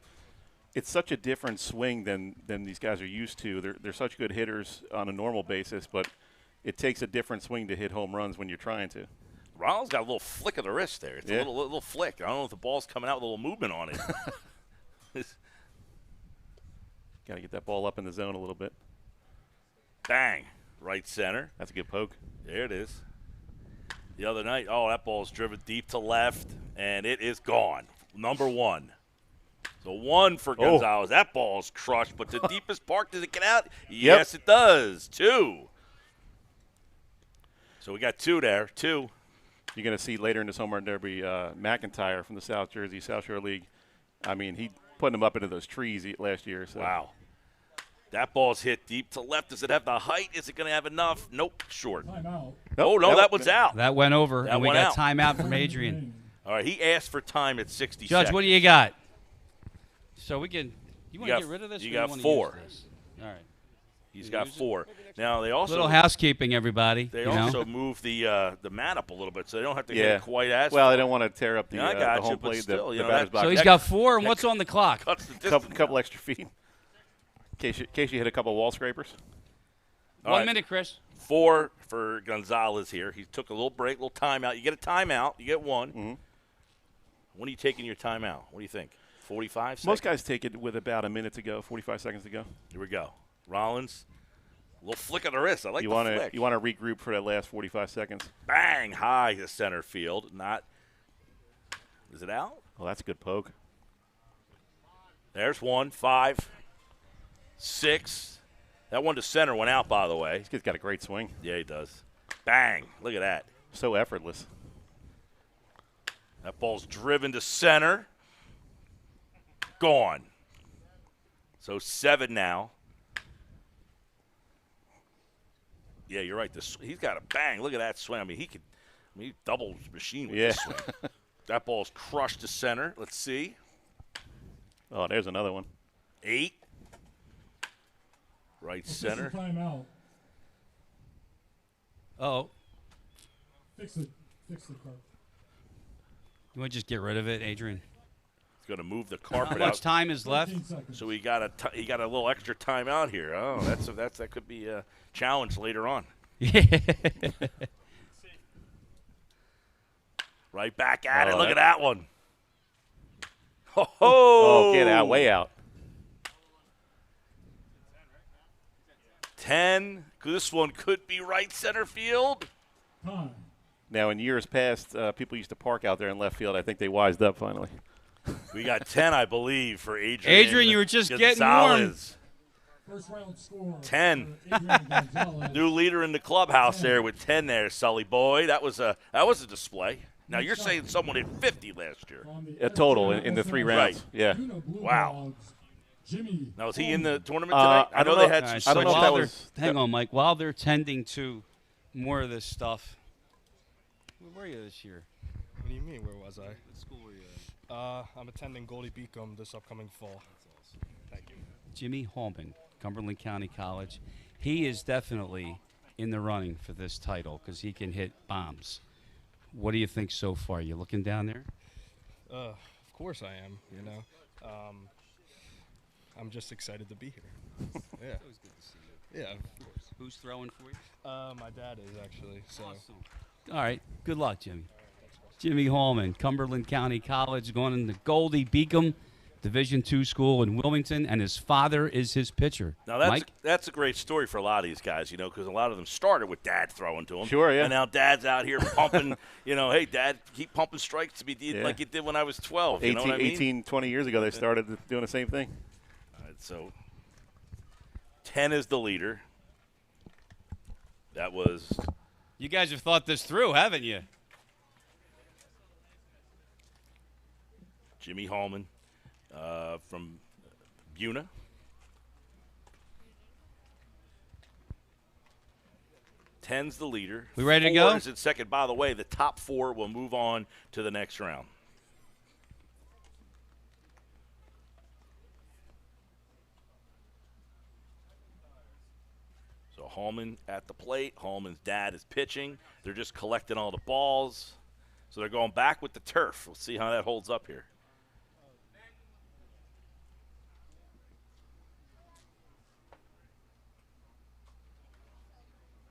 It's such a different swing than these guys are used to. They're such good hitters on a normal basis, but it takes a different swing to hit home runs when you're trying to. Rollins got a little flick of the wrist there. It's a little flick. I don't know if the ball's coming out with a little movement on it. Got to get that ball up in the zone a little bit. Bang. Right center. That's a good poke. There it is. The other night, that ball's driven deep to left, and it is gone. Number 1. So 1 for Gonzalez. That ball's crushed, but the deepest part, does it get out? Yes, it does. 2. So we got 2 there. 2. You're going to see later in this home run derby, McIntyre from the South Jersey South Shore League. I mean, he putting them up into those trees last year. So. Wow. That ball's hit deep to left. Does it have the height? Is it going to have enough? Nope, short. Timeout. No, that one's out. That went over, That and we went got out. timeout from Adrian. All right, he asked for time at 60 Judge, seconds. what do you got? So we can. You want to got- get rid of this? you or got wanna 4. use this? All right. He's got 4. Now, they also Little housekeeping, everybody. They you know? also move the mat up a little bit, so they don't have to get it quite as well. far. They don't want to tear up the, I got the home you, but plate, still, the you know, batter's that- box. So he's got 4, and what's on the clock? Cuts the distance. couple extra feet. In case you hit a couple wall scrapers. All 1 right. minute, Chris. 4 for Gonzalez here. He took a little break, little timeout. You get a timeout. You get 1. Mm-hmm. When are you taking your timeout? What do you think? 45 seconds? Most guys take it with about a minute to go, 45 seconds to go. Here we go. Rollins, a little flick of the wrist. I like You the want flick. to regroup for that last 45 seconds. Bang, high to center field. Not. Is it out? Well, that's a good poke. There's 1, 5, 6. That one to center went out, by the way. This kid's got a great swing. Yeah, he does. Bang. Look at that. So effortless. That ball's driven to center. Gone. So 7 now. Yeah, you're right. He's got a bang. Look at that swing. I mean, he doubles machine with this swing. That ball's crushed to center. Let's see. Oh, there's another one. 8. Right center. Timeout. Oh. Fix it. Fix the carpet. You want to just get rid of it, Adrian? He's going to move the carpet How much out. time is left? So he got a little extra time out here. Oh, that could be a challenge later on. Right back at it. Look at that one. Oh, get out, way out. 10. This one could be right center field. Time. Now, in years past, people used to park out there in left field. I think they wised up finally. We got 10, I believe, for Adrian. Adrian, you were just getting warm. First round score. 10. New leader in the clubhouse there with 10 there, Sully boy. That was a display. Now you're saying someone hit 50 last year. A total in the 3 rounds. Right. Yeah. Wow. Jimmy. Now is he in the tournament tonight? I know they had some. I don't know if that was. Hang on, Mike. While they're tending to more of this stuff, where were you this year? What do you mean? Where was I? What school were you in? I'm attending Goldie Beacom this upcoming fall. That's awesome. Thank you. Jimmy Holman, Cumberland County College. He is definitely in the running for this title because he can hit bombs. What do you think so far? You looking down there? Of course I am. You know, I'm just excited to be here. Yeah. It's always good to see you. Yeah, of course. Who's throwing for you? My dad is actually. So. Awesome. All right. Good luck, Jimmy. Jimmy Hallman, Cumberland County College, going into Goldie Beacom, Division II school in Wilmington, and his father is his pitcher. Now Mike? that's a great story for a lot of these guys, you know, because a lot of them started with dad throwing to them. Sure, yeah. And now dad's out here pumping, you know, hey, dad, keep pumping strikes to be like you did when I was 12. 18, you know what I mean? 18, 20 years ago, they started doing the same thing. All right, so 10 is the leader. That was. You guys have thought this through, haven't you? Jimmy Hallman from Buna. Ten's the leader. We ready to go? 4 is in second. By the way, the top 4 will move on to the next round. So Hallman at the plate. Hallman's dad is pitching. They're just collecting all the balls. So they're going back with the turf. We'll see how that holds up here.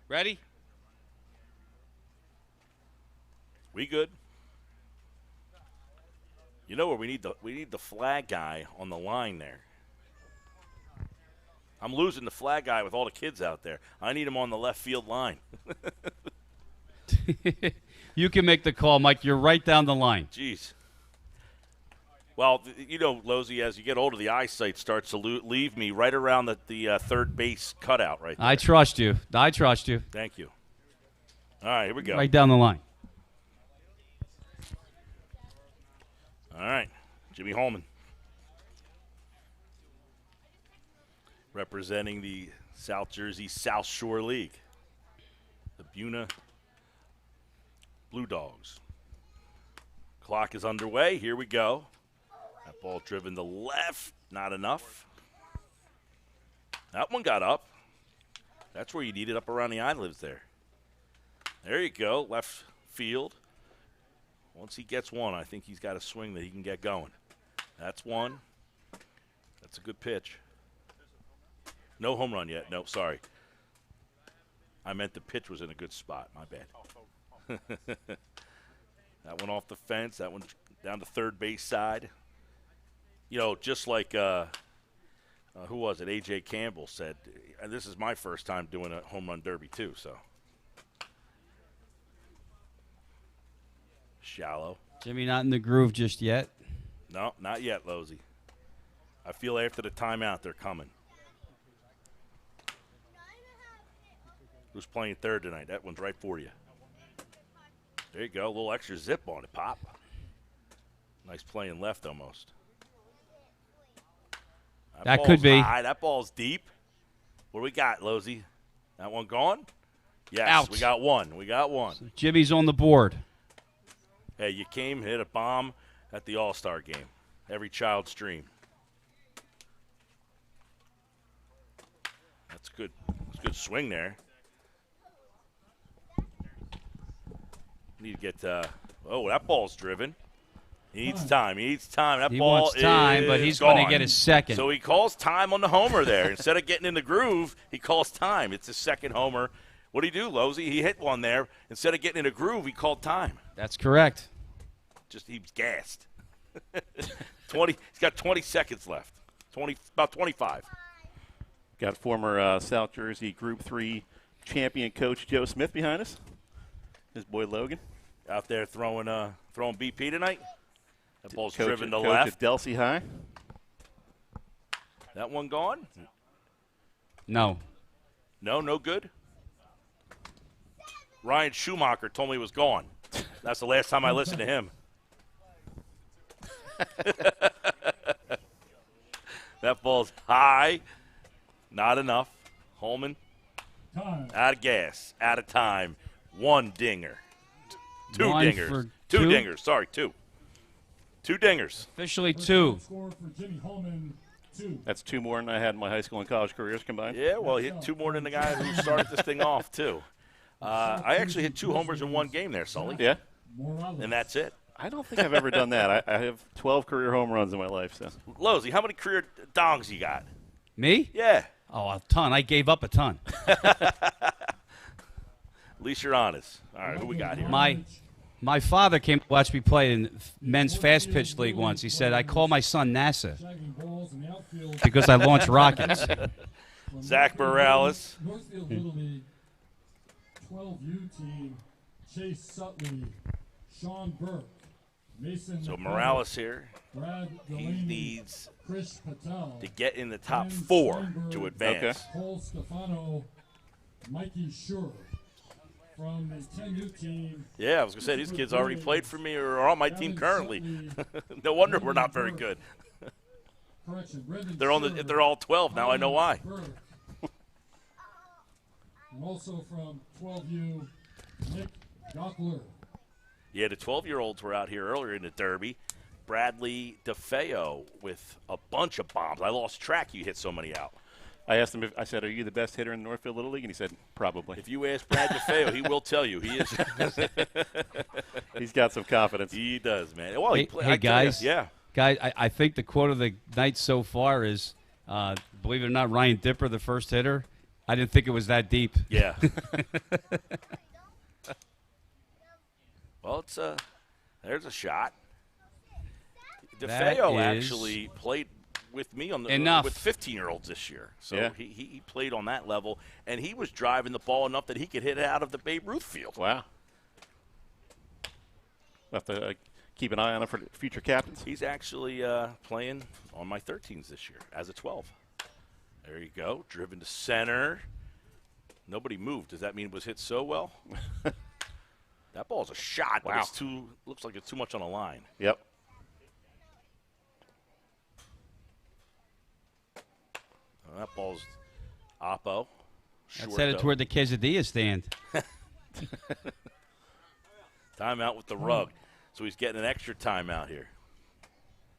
Ready? We good? You know where we need the flag guy on the line there. I'm losing the flag guy with all the kids out there. I need him on the left field line. You can make the call, Mike. You're right down the line. Jeez. Well, you know, Losey, as you get older, the eyesight starts to leave me right around the third base cutout right there. I trust you. I trust you. Thank you. All right, here we go. Right down the line. All right, Jimmy Hallman. Representing the South Jersey South Shore League. The Buna Blue Dogs. Clock is underway. Here we go. That ball driven to left. Not enough. That one got up. That's where you need it, up around the eyelids there. There you go. Left field. Once he gets one, I think he's got a swing that he can get going. That's one. That's a good pitch. No home run yet. No, sorry. I meant the pitch was in a good spot. My bad. That one off the fence. That one down the third base side. You know, just like who was it? A.J. Campbell said, this is my first time doing a home run derby too, so. Shallow. Jimmy not in the groove just yet. No, not yet, Losey. I feel after the timeout they're coming. Who's playing third tonight? That one's right for you. There you go. A little extra zip on it, Pop. Nice playing left almost. That could be. High. That ball's deep. What do we got, Losey? That one gone? Yes, Out. we got one. We got one. So Jimmy's on the board. Hey, you came, hit a bomb at the All-Star game. Every child's dream. That's good. That's a good swing there. Need to get oh, that ball's driven. He needs time. He needs time. That He ball wants time, is but he's gone. going to get his second. So he calls time on the homer there. Instead of getting in the groove, he calls time. It's his second homer. What did he do, Losey? He hit one there. Instead of getting in a groove, he called time. That's correct. Just he was gassed. 20. He's got 20 seconds left. About 25. Got former South Jersey Group 3 champion coach Joe Smith behind us. His boy Logan. Out there throwing BP tonight. That ball's Coach, driven to coach left. at Delsey High. That one gone? No. No good? Ryan Schumacher told me it was gone. That's the last time I listened to him. That ball's high. Not enough. Holman. Out of gas. Out of time. One dinger. Two One dingers. for Two two? dingers. Sorry, two. Two dingers. Officially 2. Score for Jimmy Holman, 2. That's 2 more than I had in my high school and college careers combined. Yeah, well, he hit 2 more than the guy who started this thing off, too. I actually hit 2 homers in one game there, Sully. Yeah? And that's it. I don't think I've ever done that. I have 12 career home runs in my life. So. Losey, how many career dongs you got? Me? Yeah. Oh, a ton. I gave up a ton. At least you're honest. All right, who we got here? My father came to watch me play in men's fast pitch league once. He said, I call my son NASA because I launch rockets. Zach Morales. Northfield Little League 12U team, Chase Sutley, Sean Burke, Mason. So Morales here. Brad He Delaney, needs Chris Patel, to get in the top Ben 4 Steinberg, to advance. Cole Stefano, Mikey Schur. From the 10U team. Yeah, I was going to say, these kids already played for me or are on my team currently. No wonder we're not very good. They're all 12 now. I know why. And also from 12U, Nick Gockler. Yeah, the 12-year-olds were out here earlier in the Derby. Bradley DeFeo with a bunch of bombs. I lost track. You hit so many out. I asked him, I said, are you the best hitter in Northfield Little League? And he said, probably. If you ask Brad DeFeo, he will tell you. He is. He's got some confidence. He does, man. Well, Hey, guys. Yeah. Guys, I think the quote of the night so far is, believe it or not, Ryan Dipper, the first hitter. I didn't think it was that deep. Yeah. Well, it's there's a shot. DeFeo actually played with me on the with 15-year-olds this year, so yeah. he played on that level, and he was driving the ball enough that he could hit it out of the Babe Ruth field. Wow. We'll have to keep an eye on him for future captains. He's actually playing on my 13s this year as a 12. There you go, driven to center. Nobody moved. Does that mean it was hit so well? That ball's a shot, but it's looks like it's too much on the line. Yep. That ball's oppo. That's headed toward the quesadilla stand. Timeout with the rug. So he's getting an extra timeout here.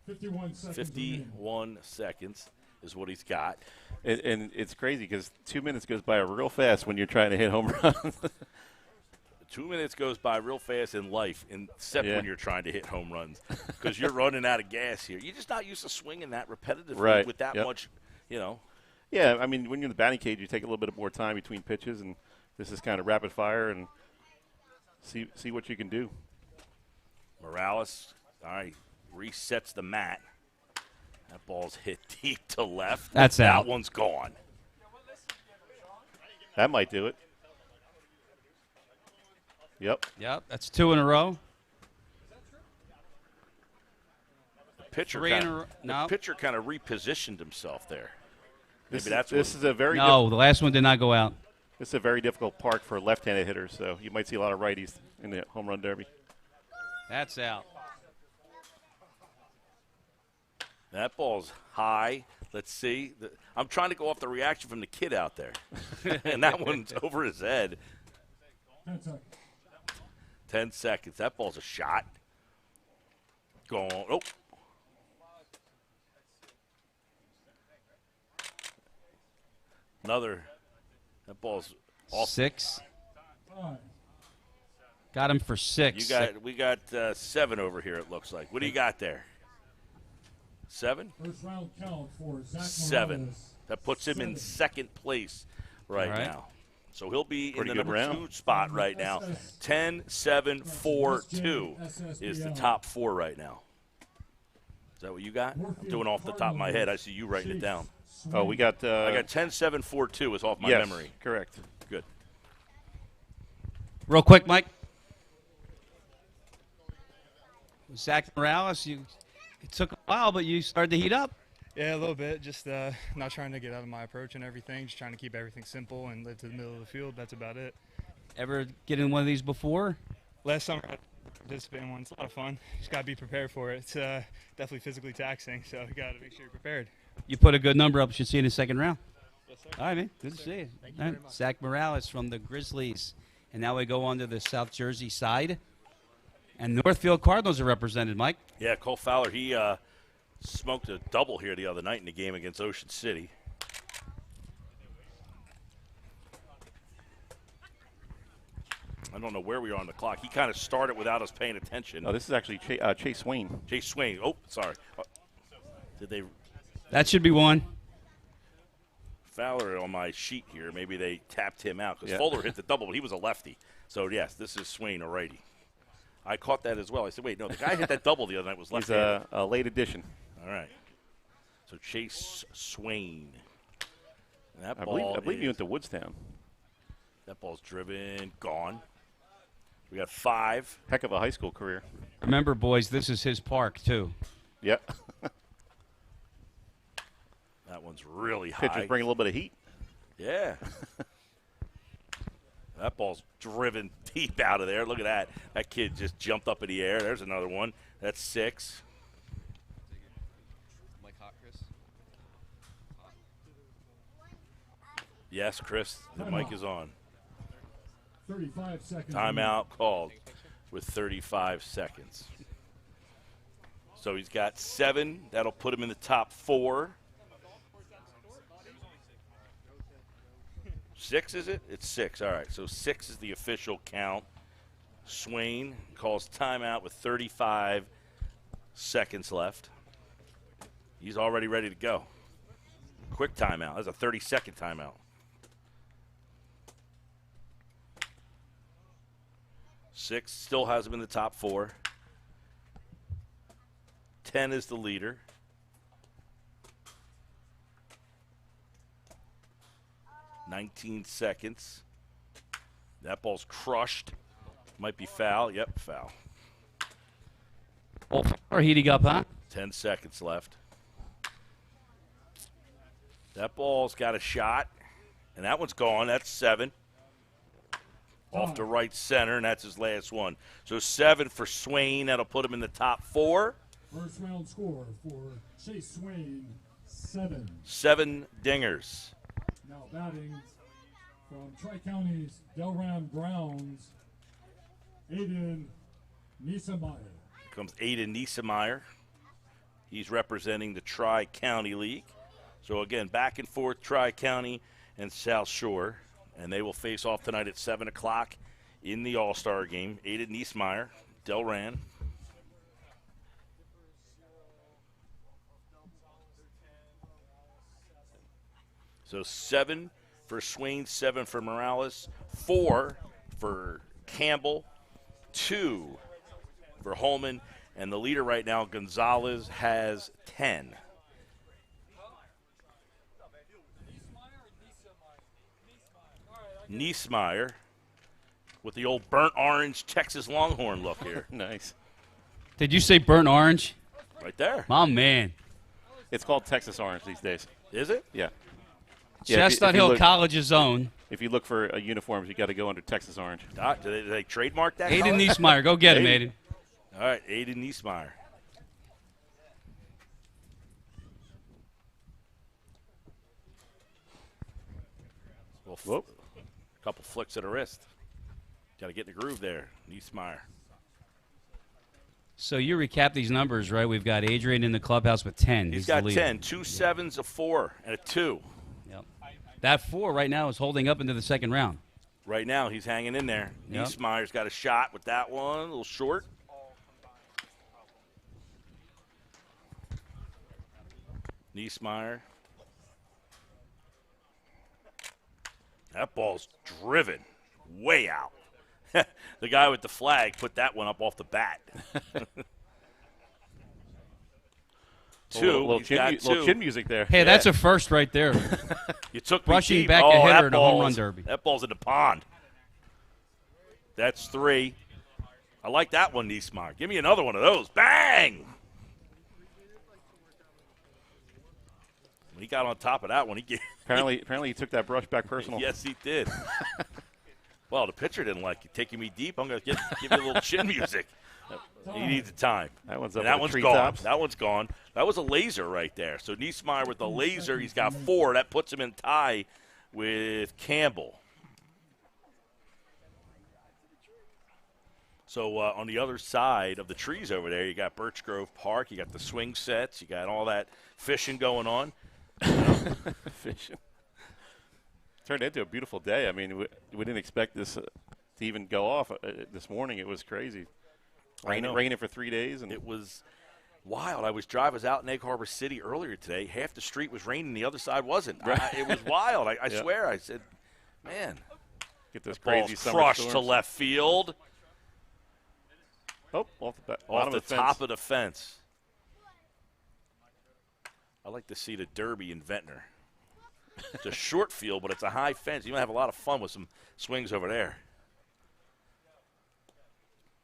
51 seconds. 51 seconds is what he's got. And it's crazy because 2 minutes goes by real fast when you're trying to hit home runs. 2 minutes goes by real fast in life, except when you're trying to hit home runs because you're running out of gas here. You're just not used to swinging that repetitively with that much, Yeah, I mean, when you're in the batting cage, you take a little bit more time between pitches, and this is kind of rapid fire and see what you can do. Morales, all right, resets the mat. That ball's hit deep to left. That's out. That one's gone. That might do it. Yep. Yep, that's 2 in a row. The pitcher 3 in a row. No. The pitcher kind of repositioned himself there. This is a very No, the last one did not go out. This is a very difficult park for left-handed hitters, so you might see a lot of righties in the home run derby. That's out. That ball's high. Let's see. I'm trying to go off the reaction from the kid out there. And that one's over his head. 10 seconds. 10 seconds. That ball's a shot. Going. Oh. Another. That ball's off. 6. 5. Got him for 6. We got 7 over here, it looks like. What do you got there? 7? First round count for Zach 7. Morales. That puts him in second place right now. So he'll be Pretty in the good number round. 2 spot right now. 10, 7, 4, 2 is the top 4 right now. Is that what you got? I'm doing off the top of my head. I see you writing it down. Oh, we got. I got 10, 7, 4, 2 is off my yes, memory. Correct. Good. Real quick, Mike. Zach Morales, it took a while, but you started to heat up. Yeah, a little bit. Just not trying to get out of my approach and everything. Just trying to keep everything simple and live to the middle of the field. That's about it. Ever get in one of these before? Last summer, I participated in one. It's a lot of fun. Just got to be prepared for it. It's definitely physically taxing, so you got to make sure you're prepared. You put a good number up. Should see you in the second round. Yes, sir. All right, man. Good to see you. Thank you very much. Zach Morales from the Grizzlies. And now we go on to the South Jersey side. And Northfield Cardinals are represented, Mike. Yeah, Cole Fowler, he smoked a double here the other night in the game against Ocean City. I don't know where we are on the clock. He kind of started without us paying attention. Oh, this is actually Chase Swain. Chase Swain. Oh, sorry. Did they? That should be one. Fowler on my sheet here. Maybe they tapped him out because Yeah. Fuller hit the double, but he was a lefty. So, yes, this is Swain, a righty. I caught that as well. I said, wait, no, the guy hit that double the other night was He's left-handed. a late addition. All right. So Chase Swain. And that I ball believe you went to Woodstown. That ball's driven, gone. We got 5. Heck of a high school career. Remember, boys, this is his park, too. Yep. That one's really high. Pitchers bring a little bit of heat. Yeah. That ball's driven deep out of there. Look at that. That kid just jumped up in the air. There's another one. That's 6. Mike Hot, Chris. Yes, Chris, the mic is on. 35 seconds. Timeout called with 35 seconds. So he's got 7. That'll put him in the top 4. 6, is it? It's 6. All right, so 6 is the official count. Swain calls timeout with 35 seconds left. He's already ready to go. Quick timeout. That's a 30-second timeout. 6 still has him in the top 4. 10 is the leader. "19 seconds. That ball's crushed. Might be foul. Yep, foul. Or heating up, huh? 10 seconds left. That ball's got a shot, and that one's gone. That's 7. Off to right center, and that's his last one. So 7 for Swain. That'll put him in the top 4. First round score for Chase Swain, 7. 7 dingers. Now batting from Tri-County's Delran Browns, Aiden Niesemeyer. Here comes Aiden Niesemeyer. He's representing the Tri-County League. So, again, back and forth, Tri-County and South Shore. And they will face off tonight at 7 o'clock in the All-Star game. Aiden Niesemeyer, Delran. So 7 for Swain, 7 for Morales, 4 for Campbell, 2 for Holman, and the leader right now, Gonzalez, has 10. Niesemeyer with the old burnt orange Texas Longhorn look here. Nice. Did you say burnt orange? Right there. My man. It's called Texas Orange these days. Is it? Yeah. Chestnut Hill College's own. If you look for uniforms, you got to go under Texas Orange. Do they trademark that? Aiden color? Niesmeyer, go get him, Aiden. All right, Aiden Niesmeyer. Well, a couple flicks of the wrist. Got to get in the groove there, Niesmeyer. So you recap these numbers, right? We've got Adrian in the clubhouse with 10. He's got 10, 2 7s, a 4, and a 2. Yep. That 4 right now is holding up into the second round. Right now, he's hanging in there. Yep. Niesmeyer's got a shot with that one, a little short. Niesmeyer. That ball's driven way out. The guy with the flag put that one up off the bat. Little chin music there. Hey, that's a first right there. You took brushing me deep. back a hitter in a home run derby. That ball's in the pond. That's 3. I like that one, Niesmeyer. Give me another one of those. Bang! When he got on top of that one, he apparently he took that brush back personal. Yes, he did. Well, the pitcher didn't like you taking me deep. I'm going to give you a little chin music. He needs the time. That one's and up that at one's the gone. treetops. That one's gone. That was a laser right there. So Niesmeyer with the laser, he's got 4. That puts him in tie with Campbell. So on the other side of the trees over there, you got Birch Grove Park. You got the swing sets. You got all that fishing going on. Fishing. Turned into a beautiful day. I mean, we didn't expect this to even go off this morning. It was crazy. Raining for 3 days. And it was wild. I was out in Egg Harbor City earlier today. Half the street was raining. The other side wasn't. Right. It was wild. I swear. I said, man. Get this crazy summer crushed storms. to left field. Oh, off the top of the fence. I like to see the Derby in Ventnor. It's a short field, but it's a high fence. You're going to have a lot of fun with some swings over there.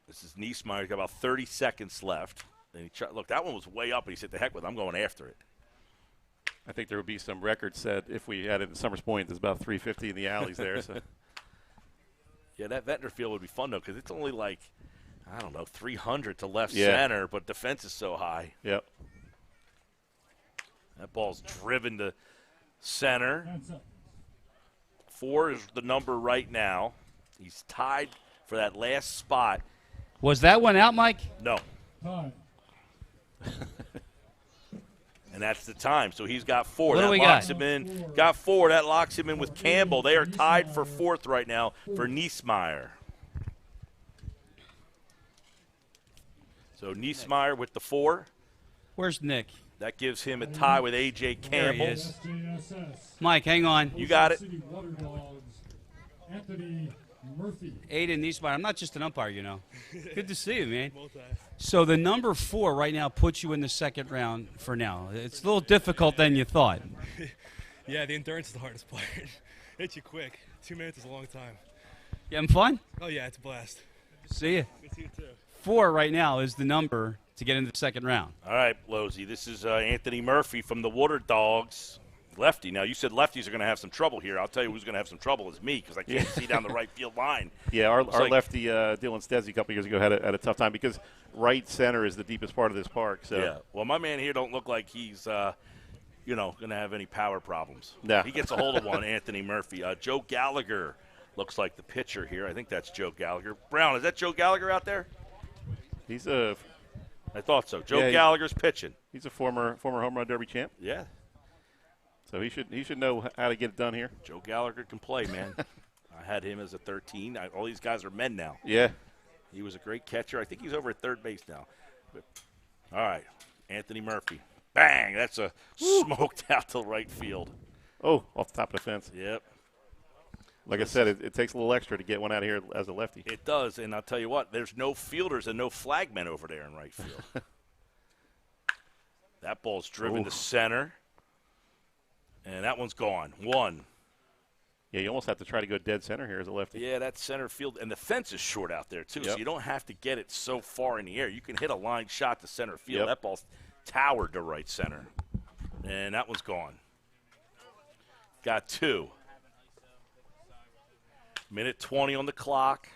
This is Niesmeyer. He's got about 30 seconds left. And look, that one was way up, and he said, the heck with it. I'm going after it. I think there would be some records set if we had it in Summers Point. There's about 350 in the alleys there. So. Yeah, that Ventnor field would be fun, though, because it's only like, I don't know, 300 to left center, but the fence is so high. Yep. That ball's driven to center. 4 is the number right now. He's tied for that last spot. Was that one out, Mike? No. And that's the time. So he's got 4. What that do we locks got? him in. Got 4. That locks him in with Campbell. They are tied for 4th right now for Niesmeyer. So Niesmeyer with the 4. Where's Nick? That gives him a tie with A.J. There he Campbell. is. Mike, hang on. You got it. Anthony Murphy. Aiden Niesmeyer. I'm not just an umpire, you know. Good to see you, man. So the number 4 right now puts you in the second round for now. It's a little difficult than you thought. Yeah, the endurance is the hardest part. Hits you quick. 2 minutes is a long time. You having fun? Oh, yeah, it's a blast. See ya. Good to see you, too. 4 right now is the number to get into the second round. All right, Losey. This is Anthony Murphy from the Water Dogs. Lefty. Now, you said lefties are going to have some trouble here. I'll tell you who's going to have some trouble is me because I can't see down the right field line. Yeah, our lefty, Dylan Stezzi, a couple years ago had a tough time because right center is the deepest part of this park. So. Yeah. Well, my man here don't look like he's, going to have any power problems. No. He gets a hold of one, Anthony Murphy. Joe Gallagher looks like the pitcher here. I think that's Joe Gallagher. Brown, is that Joe Gallagher out there? He's a – I thought so. Joe Gallagher's pitching. He's a former home run derby champ. Yeah. So he should know how to get it done here. Joe Gallagher can play, man. I had him as a 13. All these guys are men now. Yeah. He was a great catcher. I think he's over at third base now. But, all right, Anthony Murphy. Bang! That's a smoked out to right field. Oh, off the top of the fence. Yep. Like I said, it takes a little extra to get one out of here as a lefty. It does, and I'll tell you what, there's no fielders and no flagmen over there in right field. That ball's driven to center, and that one's gone. 1. Yeah, you almost have to try to go dead center here as a lefty. Yeah, that center field, and the fence is short out there, too, Yep. so you don't have to get it so far in the air. You can hit a line shot to center field. Yep. That ball's towered to right center, and that one's gone. got 2. Minute 20 on the clock.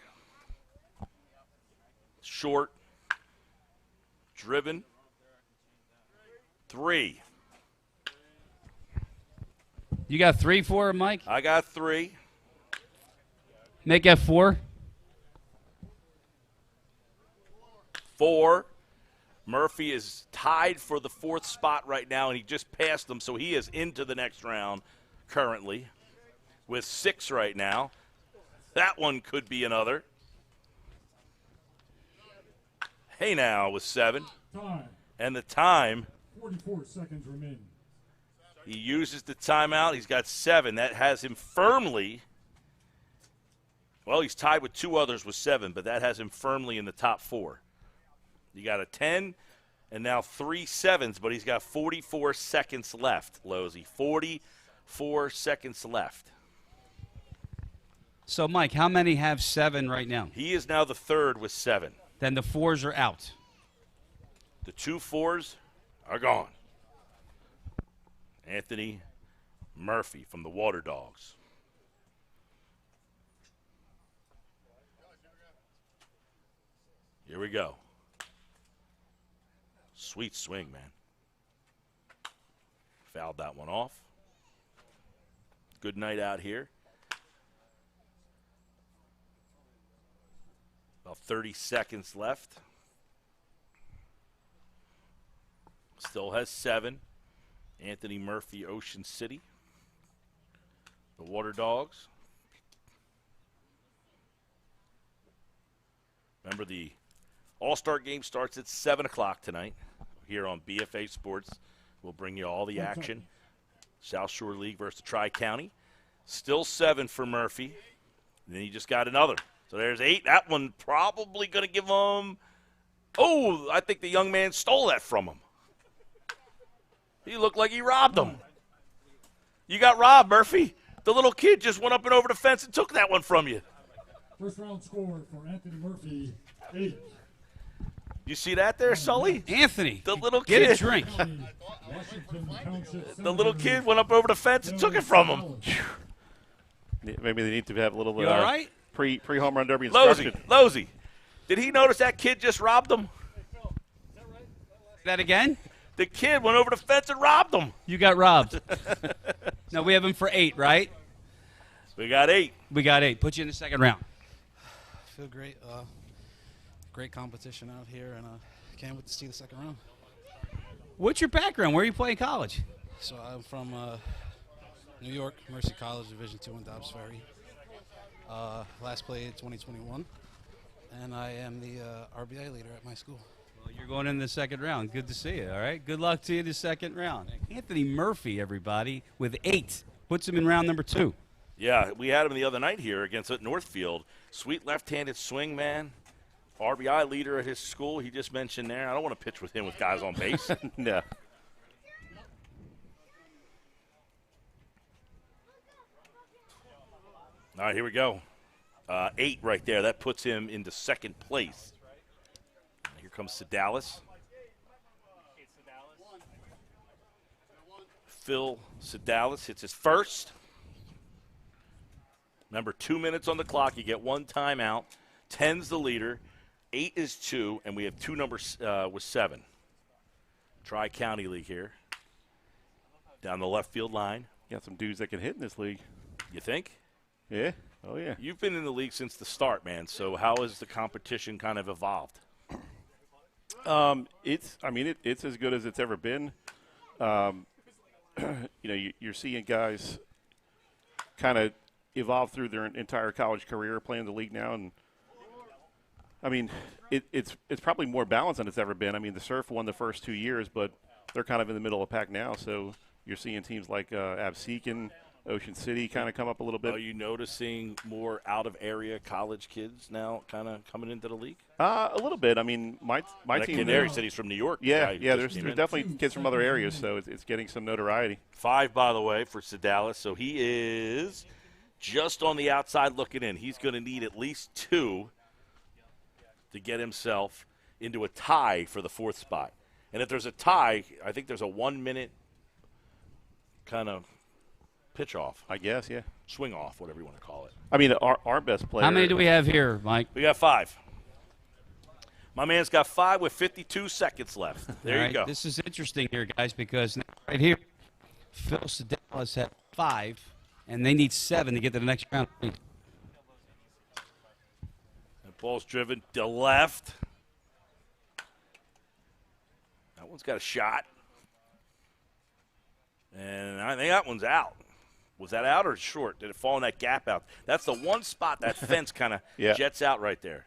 Short. Driven. 3. You got 3 for him, Mike? I got 3. Nick got 4. 4. Murphy is tied for the 4th spot right now, and he just passed them, so he is into the next round currently with 6 right now. That one could be another. Hey now with 7. Time. And the time. 44 seconds remaining. He uses the timeout. He's got 7. That has him firmly. Well, he's tied with 2 others with 7, but that has him firmly in the top 4. You got a 10 and now 3 7s, but he's got 44 seconds left, Losey. 44 seconds left. So, Mike, how many have 7 right now? He is now the 3rd with 7. Then the 4s are out. The 2 4s are gone. Anthony Murphy from the Water Dogs. Here we go. Sweet swing, man. Fouled that one off. Good night out here. About 30 seconds left. Still has 7. Anthony Murphy, Ocean City. The Water Dogs. Remember, the All-Star game starts at 7 o'clock tonight here on BFA Sports. We'll bring you all the action. South Shore League versus Tri-County. Still 7 for Murphy. And then you just got another. So there's 8. That one probably going to give him – oh, I think the young man stole that from him. He looked like he robbed him. You got robbed, Murphy. The little kid just went up and over the fence and took that one from you. First round score for Anthony Murphy, 8. You see that there, Sully? Anthony, the little get kid. a drink. The little kid went up over the fence and took it from him. Maybe they need to have a little You all right? pre-home run derby instruction. Losey, did he notice that kid just robbed him? That again? The kid went over the fence and robbed him. You got robbed. No, we have him for 8, right? We got 8. We got 8. Put you in the second round. Feel great. Great competition out here, and can't wait to see the second round. What's your background? Where are you playing college? So I'm from New York, Mercy College, Division II in Dobbs Ferry. Last played 2021, and I am the RBI leader at my school. Well, you're going in the second round. Good to see you, all right? Good luck to you the second round. Anthony Murphy, everybody, with 8. Puts him in round number 2. Yeah, we had him the other night here against Northfield. Sweet left-handed swing, man. RBI leader at his school. He just mentioned there. I don't want to pitch with him with guys on base. No. All right, here we go. 8 right there. That puts him into second place. Here comes Sedalis. Phil Sedalis hits his first. Remember, 2 minutes on the clock. You get 1 timeout. 10's the leader. 8 is 2, and we have 2 numbers with 7. Tri-County League here. Down the left field line. Got some dudes that can hit in this league. You think? Yeah. Oh, yeah. You've been in the league since the start, man. So how has the competition kind of evolved? It's as good as it's ever been. You're seeing guys kind of evolve through their entire college career playing the league now, and it's probably more balanced than it's ever been. I mean, the Surf won the first 2 years, but they're kind of in the middle of the pack now. So you're seeing teams like Absecon, Ocean City kind of come up a little bit. Are you noticing more out-of-area college kids now kind of coming into the league? A little bit. I mean, my team. Kid said he's from New York. Yeah. There's definitely kids from other areas, so it's getting some notoriety. 5, by the way, for Sedalis. So he is just on the outside looking in. He's going to need at least 2 to get himself into a tie for the 4th spot. And if there's a tie, I think there's a 1-minute kind of pitch off. I guess, yeah. Swing off, whatever you want to call it. I mean, our best player. How many do we have here, Mike? We got 5. My man's got 5 with 52 seconds left. There you go. This is interesting here, guys, because right here, Phil Sedalis had 5, and they need 7 to get to the next round. That ball's driven to left. That one's got a shot. And I think that one's out. Was that out or short? Did it fall in that gap out? That's the one spot that fence kind of jets out right there.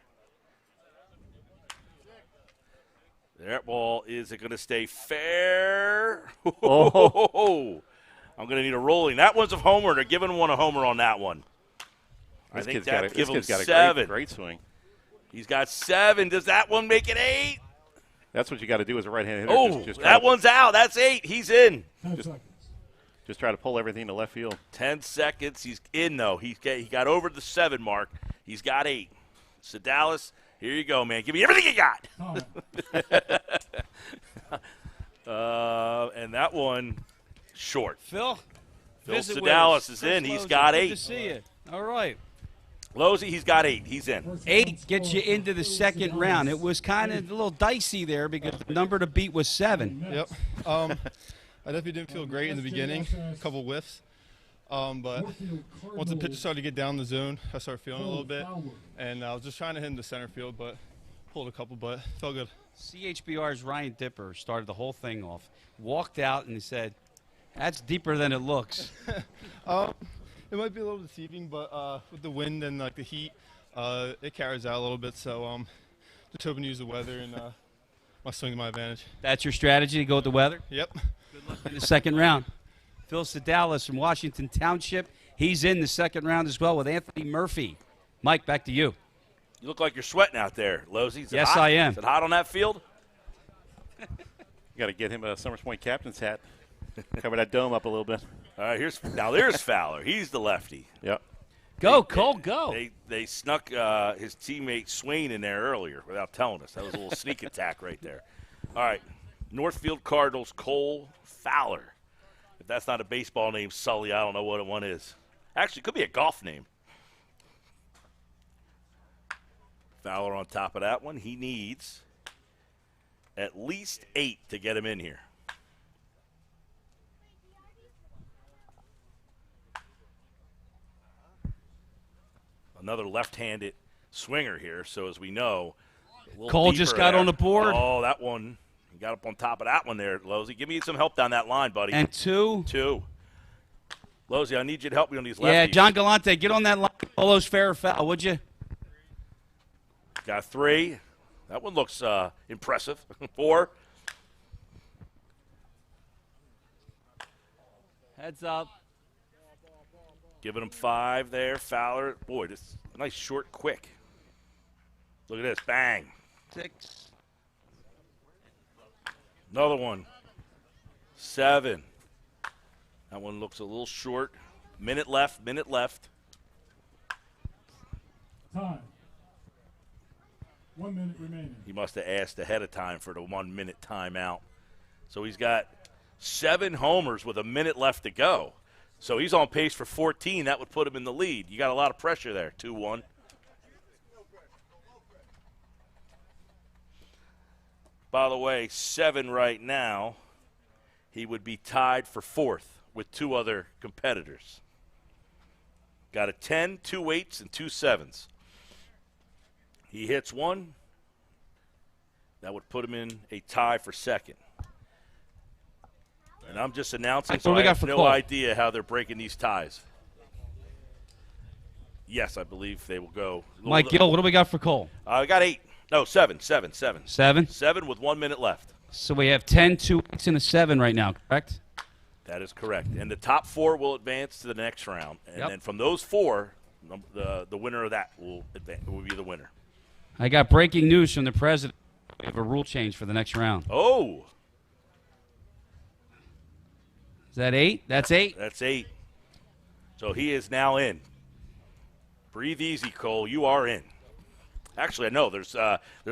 That ball, is it going to stay fair? Oh. I'm going to need a rolling. That one's a homer. They're giving one a homer on that one. I think that gives him 7. A great swing. He's got 7. Does that one make it 8? That's what you got to do as a right-handed hitter. Oh, that one's out. That's 8. He's in. Just try to pull everything to left field. 10 seconds. He's in, though. He got over the 7 mark. He's got 8. Sedalis, here you go, man. Give me everything you got. And that one, short. Phil Sedalis is in. He's got 8. Good to see you. All right. Losey, he's got 8. He's in. 8 gets you into the second round. It was kind of a little dicey there because the number to beat was 7. Yep. I definitely didn't feel great in the beginning, a couple whiffs. But once the pitcher started to get down the zone, I started feeling a little bit. And I was just trying to hit in the center field, but pulled a couple, but felt good. CHBR's Ryan Dipper started the whole thing off, walked out, and he said, "That's deeper than it looks." It might be a little deceiving, but with the wind and like the heat, it carries out a little bit. So just hoping to use the weather and my swing to my advantage. That's your strategy, to go with the weather? Yep. Good luck in the second round. Phil Sedalis from Washington Township. He's in the second round as well with Anthony Murphy. Mike, back to you. You look like you're sweating out there, Losey. Yes, I am. Is it hot on that field? You got to get him a Summers Point captain's hat. Cover that dome up a little bit. All right, there's Fowler. He's the lefty. Yep. Go, Cole, go. They snuck his teammate Swain in there earlier without telling us. That was a little sneak attack right there. All right, Northfield Cardinals, Cole Fowler. If that's not a baseball name, Sully, I don't know what one is. Actually, it could be a golf name. Fowler on top of that one. He needs at least 8 to get him in here. Another left-handed swinger here, so as we know, Cole just got on the board. Oh, that one. He got up on top of that one there, Losey. Give me some help down that line, buddy. And 2. Losey, I need you to help me on these lefties. Yeah, John Galante, get on that line. Polo's fair or foul, would you? Got 3. That one looks impressive. 4. Heads up. Giving him 5 there. Fowler. Boy, this is a nice short quick. Look at this. Bang. 6. Another one. 7. That one looks a little short. Minute left. Time. 1 minute remaining. He must have asked ahead of time for the 1 minute timeout. So he's got 7 homers with a minute left to go. So he's on pace for 14. That would put him in the lead. You got a lot of pressure there, 2-1. By the way, 7 right now. He would be tied for 4th with 2 other competitors. Got a 10, 2 8s, and 2 7s. He hits 1. That would put him in a tie for 2nd. And I'm just announcing, so I have no idea how they're breaking these ties. Yes, I believe they will go. Mike Gill, what do we got for Cole? I got 8. No, 7. 7? 7 with 1 minute left. So we have 10, 2 8s, and a 7 right now, correct? That is correct. And the top 4 will advance to the next round. And then from those 4, the winner of that will be the winner. I got breaking news from the president. We have a rule change for the next round. Oh. Is that 8? That's 8? That's 8. So he is now in. Breathe easy, Cole. You are in. Actually, I know there's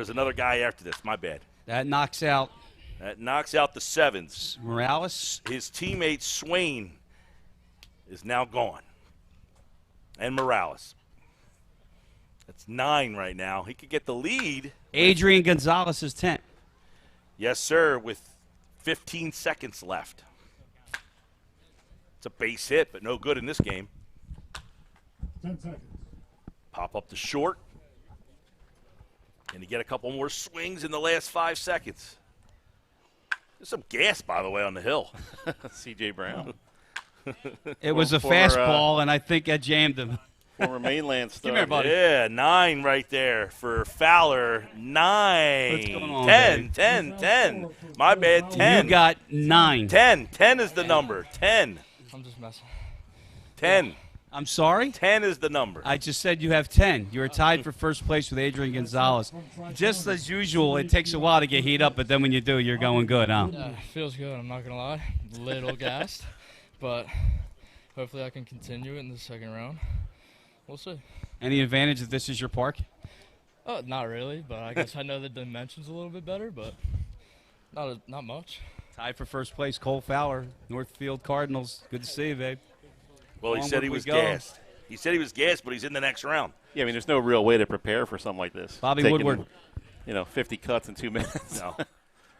another guy after this. My bad. That knocks out the 7s. Morales. His teammate Swain is now gone. And Morales. That's 9 right now. He could get the lead. Adrian Gonzalez is 10. Yes, sir, with 15 seconds left. It's a base hit, but no good in this game. 10 seconds. Pop up to short. And you get a couple more swings in the last 5 seconds. There's some gas, by the way, on the hill. C.J. Brown. It was a fastball, and I think I jammed him. Former mainland star. Come here, buddy. Yeah, 9 right there for Fowler. 9. What's going on, 10, babe? 10, 10. My bad, 10. You got 9. 10. 10 is the number. 10. I'm just messing. 10. I'm sorry? 10 is the number. I just said you have 10. You are tied for first place with Adrian Gonzalez. Just as usual, it takes a while to get heat up, but then when you do, you're going good, huh? Yeah, feels good. I'm not going to lie. Little gassed, but hopefully I can continue it in the second round. We'll see. Any advantage that this is your park? Not really, but I guess I know the dimensions a little bit better, but not much. Tied for first place, Cole Fowler, Northfield Cardinals. Good to see you, babe. Well, he said he was gassed. He said he was gassed, but he's in the next round. Yeah, I mean, there's no real way to prepare for something like this. Bobby Taking, Woodward. 50 cuts in 2 minutes. No,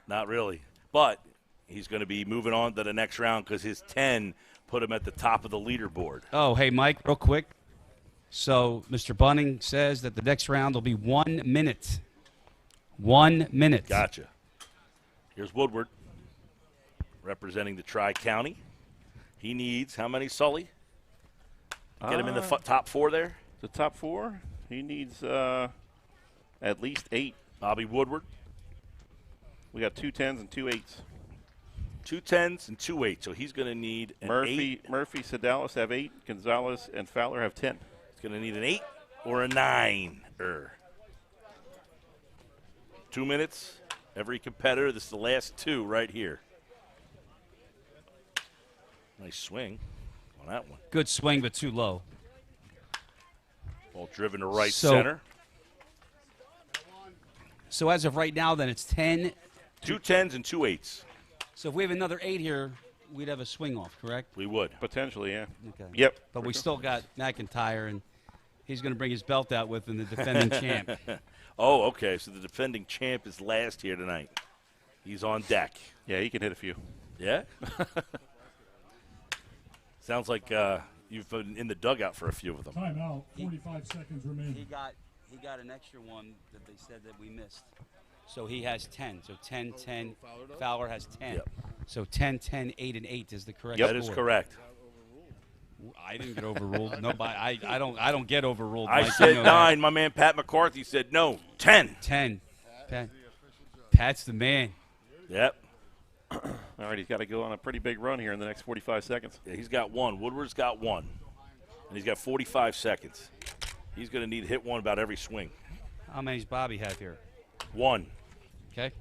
not really. But he's going to be moving on to the next round because his 10 put him at the top of the leaderboard. Oh, hey, Mike, real quick. So Mr. Bunting says that the next round will be 1 minute. 1 minute. Gotcha. Here's Woodward representing the Tri-County. He needs how many, Sully? Get him in the top 4 there? The top 4? He needs at least 8. Bobby Woodward. We got 2 10s and 2 8s. 2 10s and 2 8s. So he's going to need an 8. Murphy, Sedalis have 8. Gonzalez and Fowler have 10. He's going to need an 8 or a 9. 2 minutes. Every competitor. This is the last 2 right here. Nice swing on that one. Good swing, but too low. Ball driven to right center. So as of right now, then it's 10. 2 10s and 2 8s. So if we have another 8 here, we'd have a swing off, correct? We would. Potentially, yeah. Okay. Yep. But we still got McIntyre, and he's going to bring his belt out with him, the defending champ. Oh, okay. So the defending champ is last here tonight. He's on deck. Yeah, he can hit a few. Yeah? Sounds like you've been in the dugout for a few of them. Timeout. 45 seconds remaining. He got an extra one that they said that we missed. So he has 10. So 10, 10. Fowler has 10. Yep. So 10, 10, 8, and 8 is the correct Yep, score. that is correct. I didn't get overruled. Nobody. I don't get overruled. I Mike, said you know 9. that. My man Pat McCarthy said no. 10. 10. Pat's the man. Yep. All right, he's got to go on a pretty big run here in the next 45 seconds. Yeah, he's got 1. Woodward's got 1. And he's got 45 seconds. He's going to need to hit 1 about every swing. How many does Bobby have here? 1. Okay.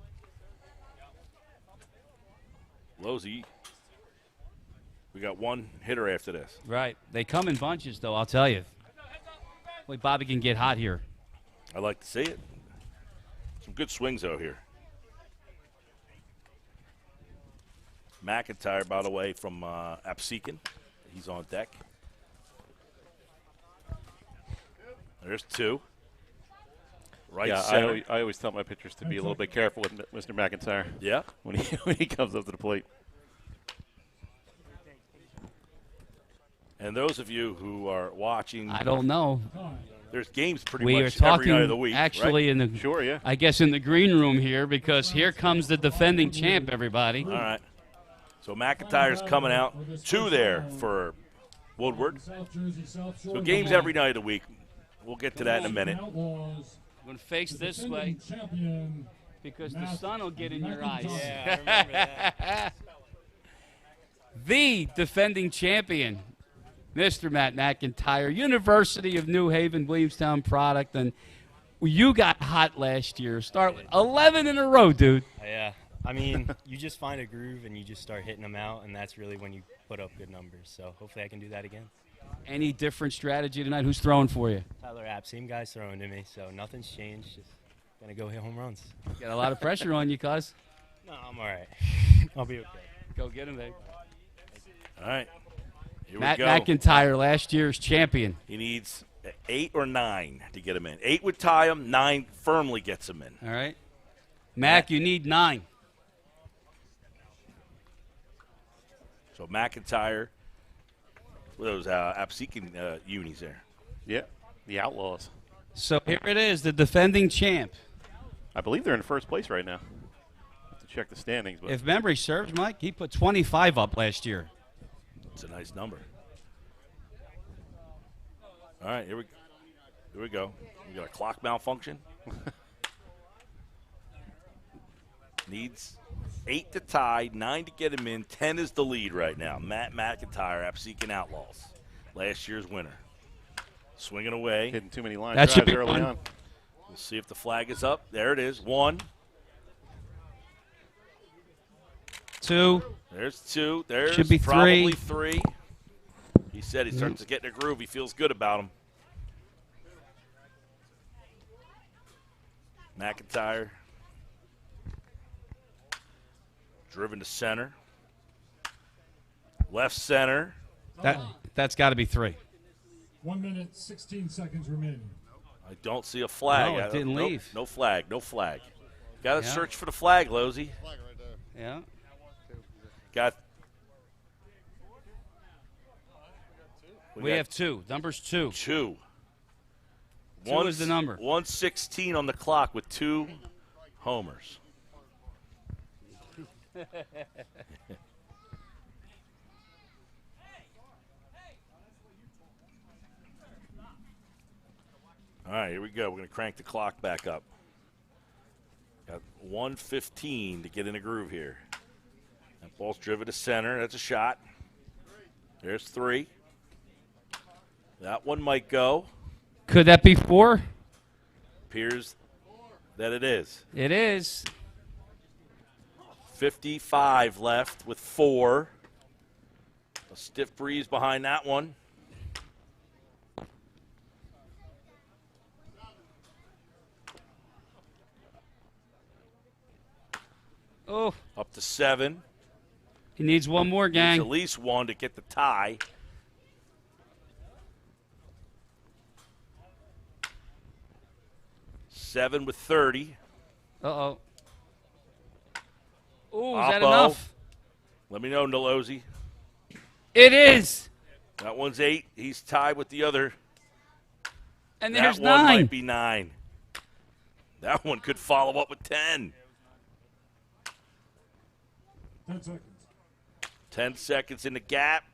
Losey, we got 1 hitter after this. Right. They come in bunches, though, I'll tell you. Boy, Bobby can get hot here. I like to see it. Some good swings out here. McIntyre, by the way, from Absecon. He's on deck. There's 2. Right center. I always tell my pitchers to be a little bit careful with Mr. McIntyre. Yeah. When he comes up to the plate. And those of you who are watching, I don't know. There's games pretty We are much talking every night of the week. actually right? in the Sure, yeah. I guess in the green room here, because here comes the defending champ, everybody. All right. So McIntyre's coming out. 2 there for Woodward. So games every night of the week. We'll get to that in a minute. I'm going to face this way because the sun will get in your eyes. Yeah, I remember that. The defending champion, Mr. Matt McIntyre, University of New Haven, Williamstown product. And you got hot last year. Start with 11 in a row, dude. Yeah. I mean, you just find a groove and you just start hitting them out, and that's really when you put up good numbers. So hopefully I can do that again. Any different strategy tonight? Who's throwing for you? Tyler App, same guy's throwing to me, so nothing's changed. Just going to go hit home runs. Got a lot of pressure on you, cuz. No, I'm all right. I'll be okay. Go get him, babe. All right. Here Matt we go. McIntyre, last year's champion. He needs 8 or 9 to get him in. 8 would tie him. 9 firmly gets him in. All right. Mac, you need 9. So McIntyre, those Absecon unis there. Yeah, the Outlaws. So here it is, the defending champ. I believe they're in first place right now. Have to check the standings. But If memory serves, Mike, he put 25 up last year. It's a nice number. All right, here we go. We got a clock malfunction. Needs 8 to tie, 9 to get him in. 10 is the lead right now. Matt McIntyre, Absecon Outlaws, last year's winner. Swinging away. Hitting too many line That should drives be early one. on. We'll see if the flag is up. There it is. 1. 2. There's 2. There's Should be probably 3. 3. He said he starts to get in a groove. He feels good about him. McIntyre. Driven to center. Left center. That's got to be 3. 1 minute, 16 seconds remaining. I don't see a flag. No, it didn't Nope, leave. No flag. No flag. Got to Yeah. search for the flag, Losey. Yeah. Got. We have 2. Number's 2. 2. 2 is the number. 1:16 on the clock with 2 homers. All right, here we go. We're going to crank the clock back up. Got 1:15 to get in a groove here. That ball's driven to center. That's a shot. There's 3. That one might go. Could that be 4? Appears that it is. It is. 55 left with 4. A stiff breeze behind that one. Oh. Up to 7. He needs one more, gang. Needs at least 1 to get the tie. Seven with 30. Uh-oh. Ooh, is that Oppo. enough? Let me know, Nolosi. It is. That one's 8. He's tied with the other. And that there's one 9. might be 9. That one could follow up with 10. 10 seconds. 10 seconds in the gap.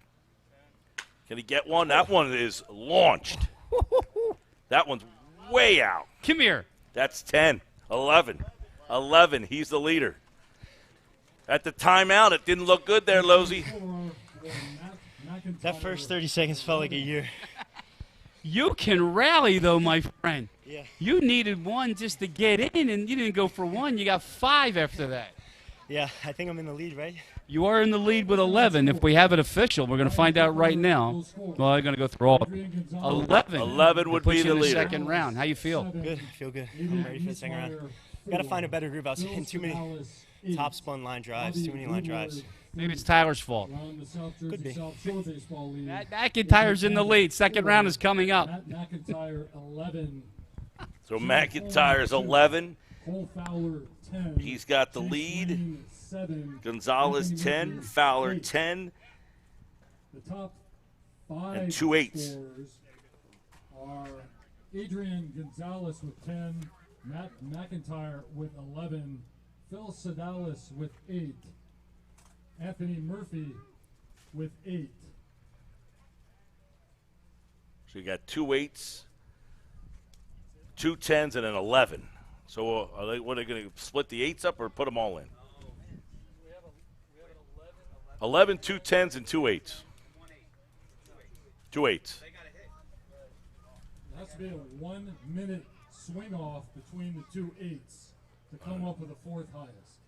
Can he get one? That one is launched. That one's way out. Come here. That's 10. 11. 11. He's the leader. At the timeout, it didn't look good there, Losey. That first 30 seconds felt like a year. You can rally, though, my friend. Yeah. You needed 1 just to get in, and you didn't go for 1. You got 5 after that. Yeah, I think I'm in the lead, right? You are in the lead with 11. If we have it official, we're going to find out right now. Well, I'm going to go through all of them. 11. 11 would Puts be you the in the leader. second round. How you feel? Good. I feel good. I'm ready for the second round. Got to find a better groove. I was hitting too many top spun line drives, too many line drives. Maybe it's Tyler's fault. Could be. Matt McIntyre's in the lead. Second round is coming up. Matt McIntyre 11. So McIntyre's 11. Cole Fowler 10. He's got the lead. Gonzalez 10. Fowler 10. The top 5 And 2 8s. scorers are Adrian Gonzalez with 10, Matt McIntyre with 11, Phil Sedalis with 8, Anthony Murphy with 8. So you got 2 8s, 2 10s, and an 11. So are they going to split the 8s up or put them all in? 11, 2 10s, and 2 8s. 2 8s. There has to be a 1 minute swing off between the 2 8s to come up with the 4th highest.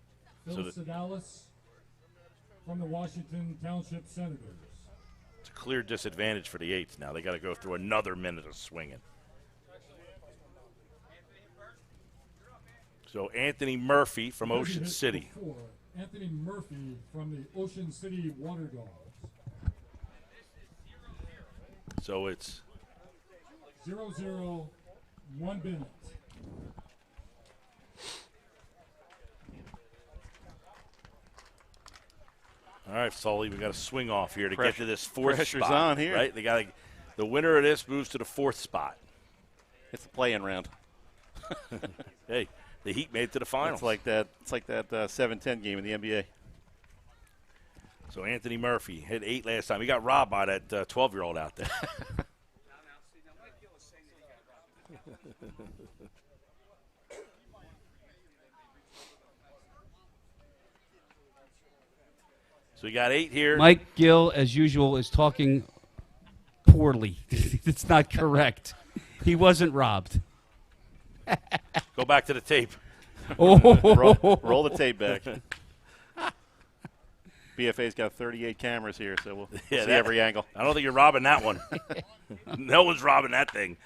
Phil Sedalis from the Washington Township Senators. It's a clear disadvantage for the 8s now. They got to go through another minute of swinging. So Anthony Murphy from Ocean City. Anthony Murphy from the Ocean City Water Dogs. So it's 0-0, 1 minute. all right, Sully. We got a swing off here to get to this fourth pressure's spot. on here. Right? They got the winner of this moves to the fourth spot. It's the play-in round. Hey, the Heat made it to the finals. It's like that 7-10 game in the NBA. So Anthony Murphy hit 8 last time. He got robbed by that 12-year-old out there. So we got 8 here. Mike Gill, as usual, is talking poorly. It's not correct. He wasn't robbed. Go back to the tape. Oh. roll the tape back. BFA's got 38 cameras here, so we'll see every angle. I don't think you're robbing that one. No one's robbing that thing.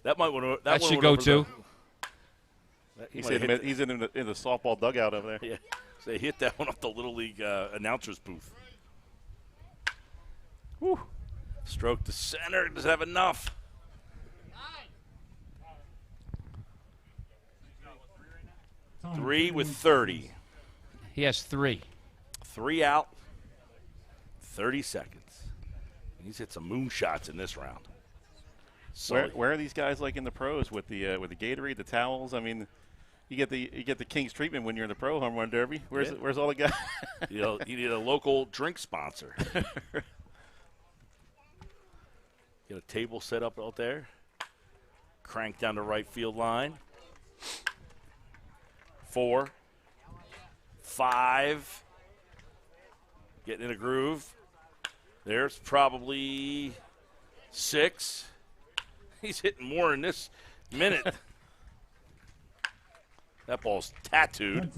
That might want to. That should go too. He's in the softball dugout over there. Yeah, so they hit that one off the Little League announcer's booth. Whew. Stroke to center. Does it have enough? Three with 30. He has 3. 3 out. 30 seconds. He's hit some moonshots in this round. So where are these guys like in the pros with the Gatorade, the towels? I mean, you get the King's treatment when you're in the pro home run derby. Where's all the guys? You need a local drink sponsor. Get a table set up out there. Crank down the right field line. 4, 5. Getting in a groove. There's probably 6. He's hitting more in this minute. That ball's tattooed.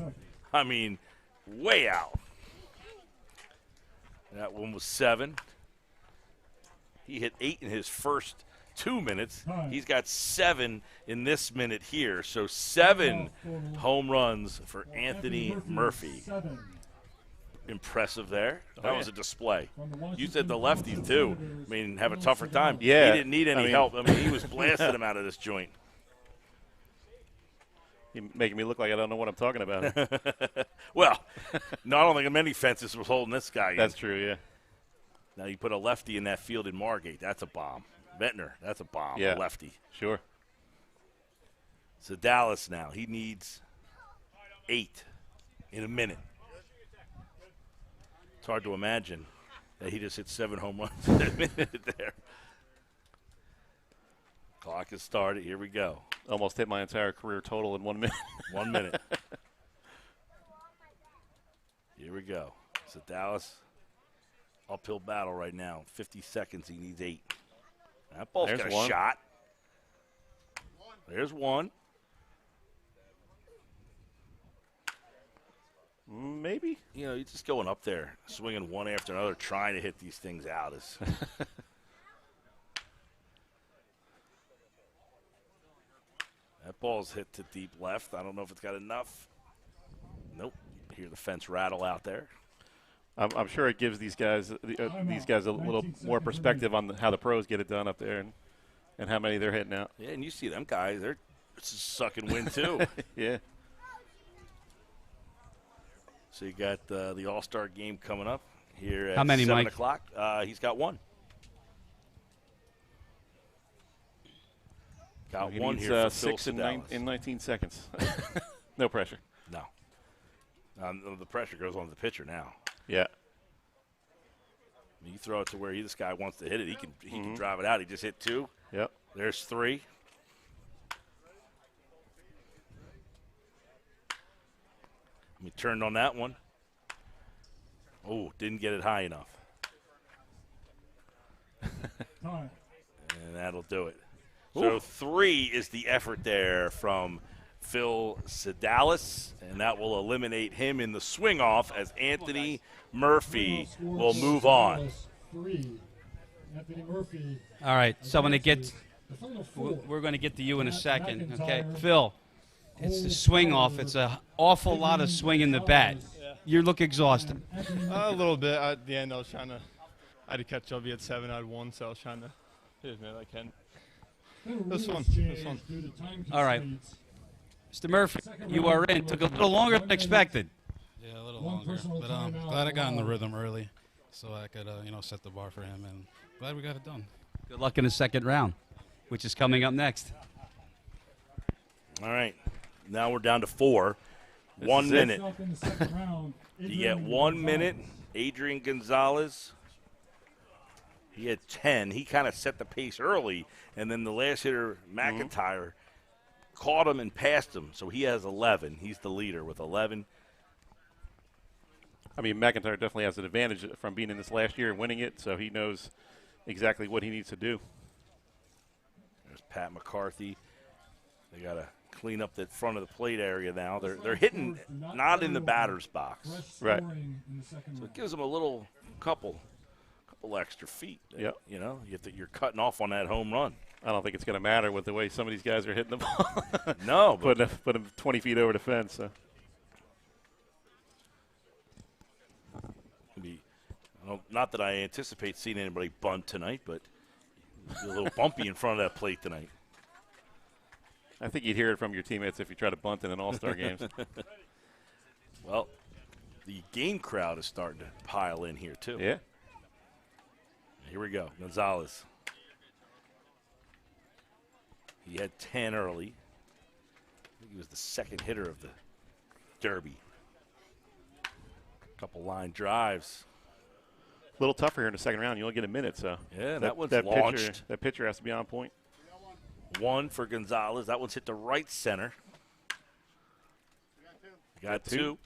I mean, way out. That one was 7. He hit 8 in his first 2 minutes. He's got 7 in this minute here. So 7 home runs for Anthony Murphy. Impressive there. That was a display. You said the lefties, too. I mean, have a tougher time. Yeah. He didn't need any help. I mean, he was blasting him out of this joint. You're making me look like I don't know what I'm talking about. Well, no, I don't think many fences was holding this guy in. That's true, yeah. Now you put a lefty in that field in Margate. That's a bomb. Ventnor, that's a bomb. Yeah. A lefty. Sure. So Dallas now, he needs 8 in a minute. It's hard to imagine that he just hit 7 home runs in a minute there. Clock has started. Here we go. Almost hit my entire career total in 1 minute. 1 minute. Here we go. So Dallas, uphill battle right now. 50 seconds. He needs 8. That ball's got a shot. There's 1. Maybe. You know, you're just going up there, swinging one after another, trying to hit these things out. That ball's hit to deep left. I don't know if it's got enough. Nope. Hear the fence rattle out there. I'm sure it gives these guys a little more perspective on how the pros get it done up there and how many they're hitting out. Yeah, and you see them guys, they're sucking wind too. Yeah. So you got the All-Star game coming up here at How many, 7 Mike? o'clock. He's got 1. Got He 1 needs, here for 6 Phil Sedalis. in 19 seconds. No pressure. No. The pressure goes on the pitcher now. Yeah. You throw it to where this guy wants to hit it. He can drive it out. He just hit 2. Yep. There's 3. We turned on that one. Oh, didn't get it high enough. And that'll do it. So 3 is the effort there from Phil Sedalis, and that will eliminate him in the swing off as Anthony Murphy will move on. Anthony Murphy. All right, so when it gets, we're going to get to you in a second, okay? Phil, it's the swing off. It's an awful lot of swing in the bat. You look exhausted. A little bit. At the end, I was trying to I had to catch up. He had 7, I had 1, so I was trying to hit as many as I can. It was fun. It was fun. All right. Mr. Murphy, you are in. Took a little longer than expected. Yeah, a little longer. But glad I got in the rhythm early so I could, set the bar for him. And glad we got it done. Good luck in the second round, which is coming up next. All right. Now we're down to 4. 1 minute. You get 1 minute. Adrian Gonzalez. He had 10. He kind of set the pace early, and then the last hitter, McIntyre, caught him and passed him, so he has 11. He's the leader with 11. I mean, McIntyre definitely has an advantage from being in this last year and winning it, so he knows exactly what he needs to do. There's Pat McCarthy. They got to clean up that front of the plate area now. They're hitting not in the batter's box. Right. So it gives them a little couple extra feet. Yep. You know, you're cutting off on that home run. I don't think it's going to matter with the way some of these guys are hitting the ball. No. Put them 20 feet over the fence. So. Not that I anticipate seeing anybody bunt tonight, but it's a little bumpy in front of that plate tonight. I think you'd hear it from your teammates if you try to bunt in an all-star game. Well, the game crowd is starting to pile in here, too. Yeah. Here we go. Gonzalez. He had 10 early. I think he was the second hitter of the Derby. Couple line drives. A little tougher here in the second round. You only get a minute, so. Yeah, that one's launched. That pitcher has to be on point. 1 for Gonzalez. That one's hit the right center. Got 2.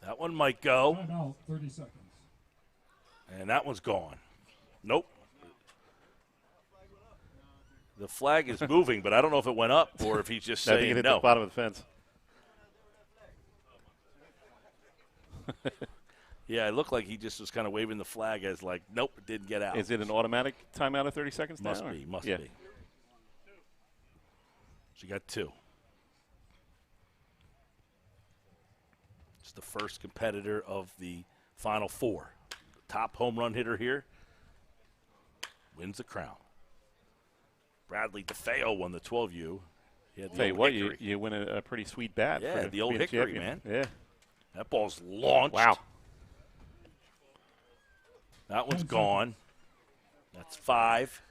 That one might go. Timeout, 30 seconds. And that one's gone. Nope. The flag is moving, but I don't know if it went up or if he's just I think saying it hit no. the bottom of the fence. Yeah, it looked like he just was kind of waving the flag as like, nope, it didn't get out. Is it an automatic timeout of 30 seconds now? Must be. So you got 2. It's the first competitor of the Final 4. The top home run hitter here wins the crown. Bradley DeFeo won the 12U. Tell you what, you win a pretty sweet bat. Yeah, for the old being a Hickory, champion. man. Yeah. That ball's launched. Wow. That one's gone. That's 5.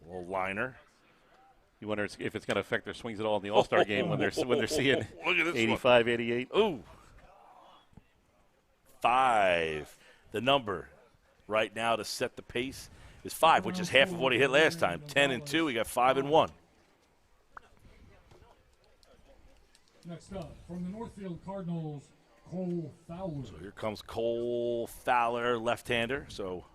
Little liner. You wonder if it's going to affect their swings at all in the All-Star game when they're seeing 85, 88. Ooh. 5. The number right now to set the pace is 5, which is half of what he hit last time. 10 and 2. He got 5 and 1. Next up, from the Northfield Cardinals, Cole Fowler. So here comes Cole Fowler, left-hander. So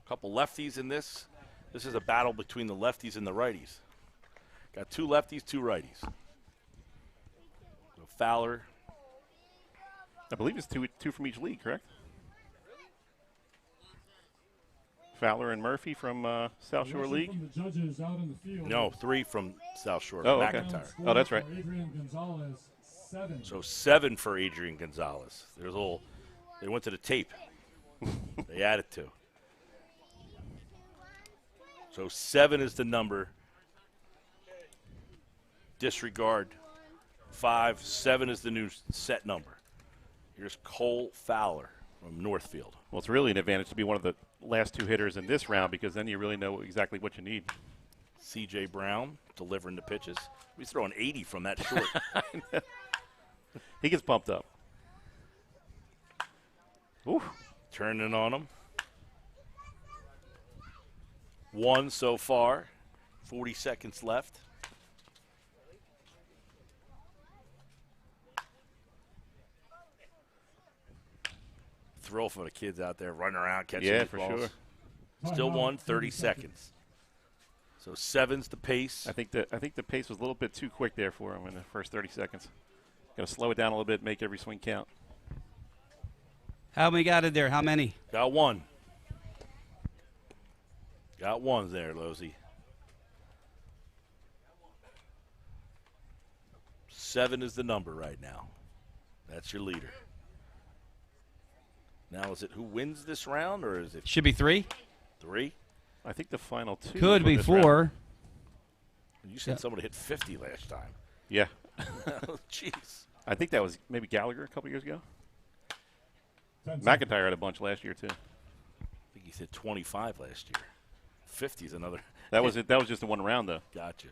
a couple lefties in this. This is a battle between the lefties and the righties. Got 2 lefties, 2 righties. So Fowler. I believe it's two from each league, correct? Fowler and Murphy from South Shore League? From the judges out in the field. No, 3 from South Shore. Oh, okay. McIntyre. Oh, that's right. Adrian Gonzalez, 7. So 7 for Adrian Gonzalez. There's a little. They went to the tape. They added 2. So 7 is the number. Disregard 5. 7 is the new set number. Here's Cole Fowler from Northfield. Well, it's really an advantage to be one of the last 2 hitters in this round because then you really know exactly what you need. C.J. Brown delivering the pitches. He's throwing 80 from that short. He gets pumped up. Ooh. Turning on him. 1 so far. 40 seconds left. Thrill for the kids out there running around catching these balls. Yeah, for sure. Still 1, 30 seconds. So 7's the pace. I think the pace was a little bit too quick there for him in the first 30 seconds. Got to slow it down a little bit, make every swing count. How many got in there? How many? Got 1. Got 1 there, Losey. 7 is the number right now. That's your leader. Now, is it who wins this round, or is it? Should be 3. 3? I think the final 2. Could be 4. You said someone hit 50 last time. Yeah. Jeez. I think that was maybe Gallagher a couple years ago. McIntyre had a bunch last year, too. I think he hit 25 last year. 50 is another. That was it. That was just the one round, though. Gotcha.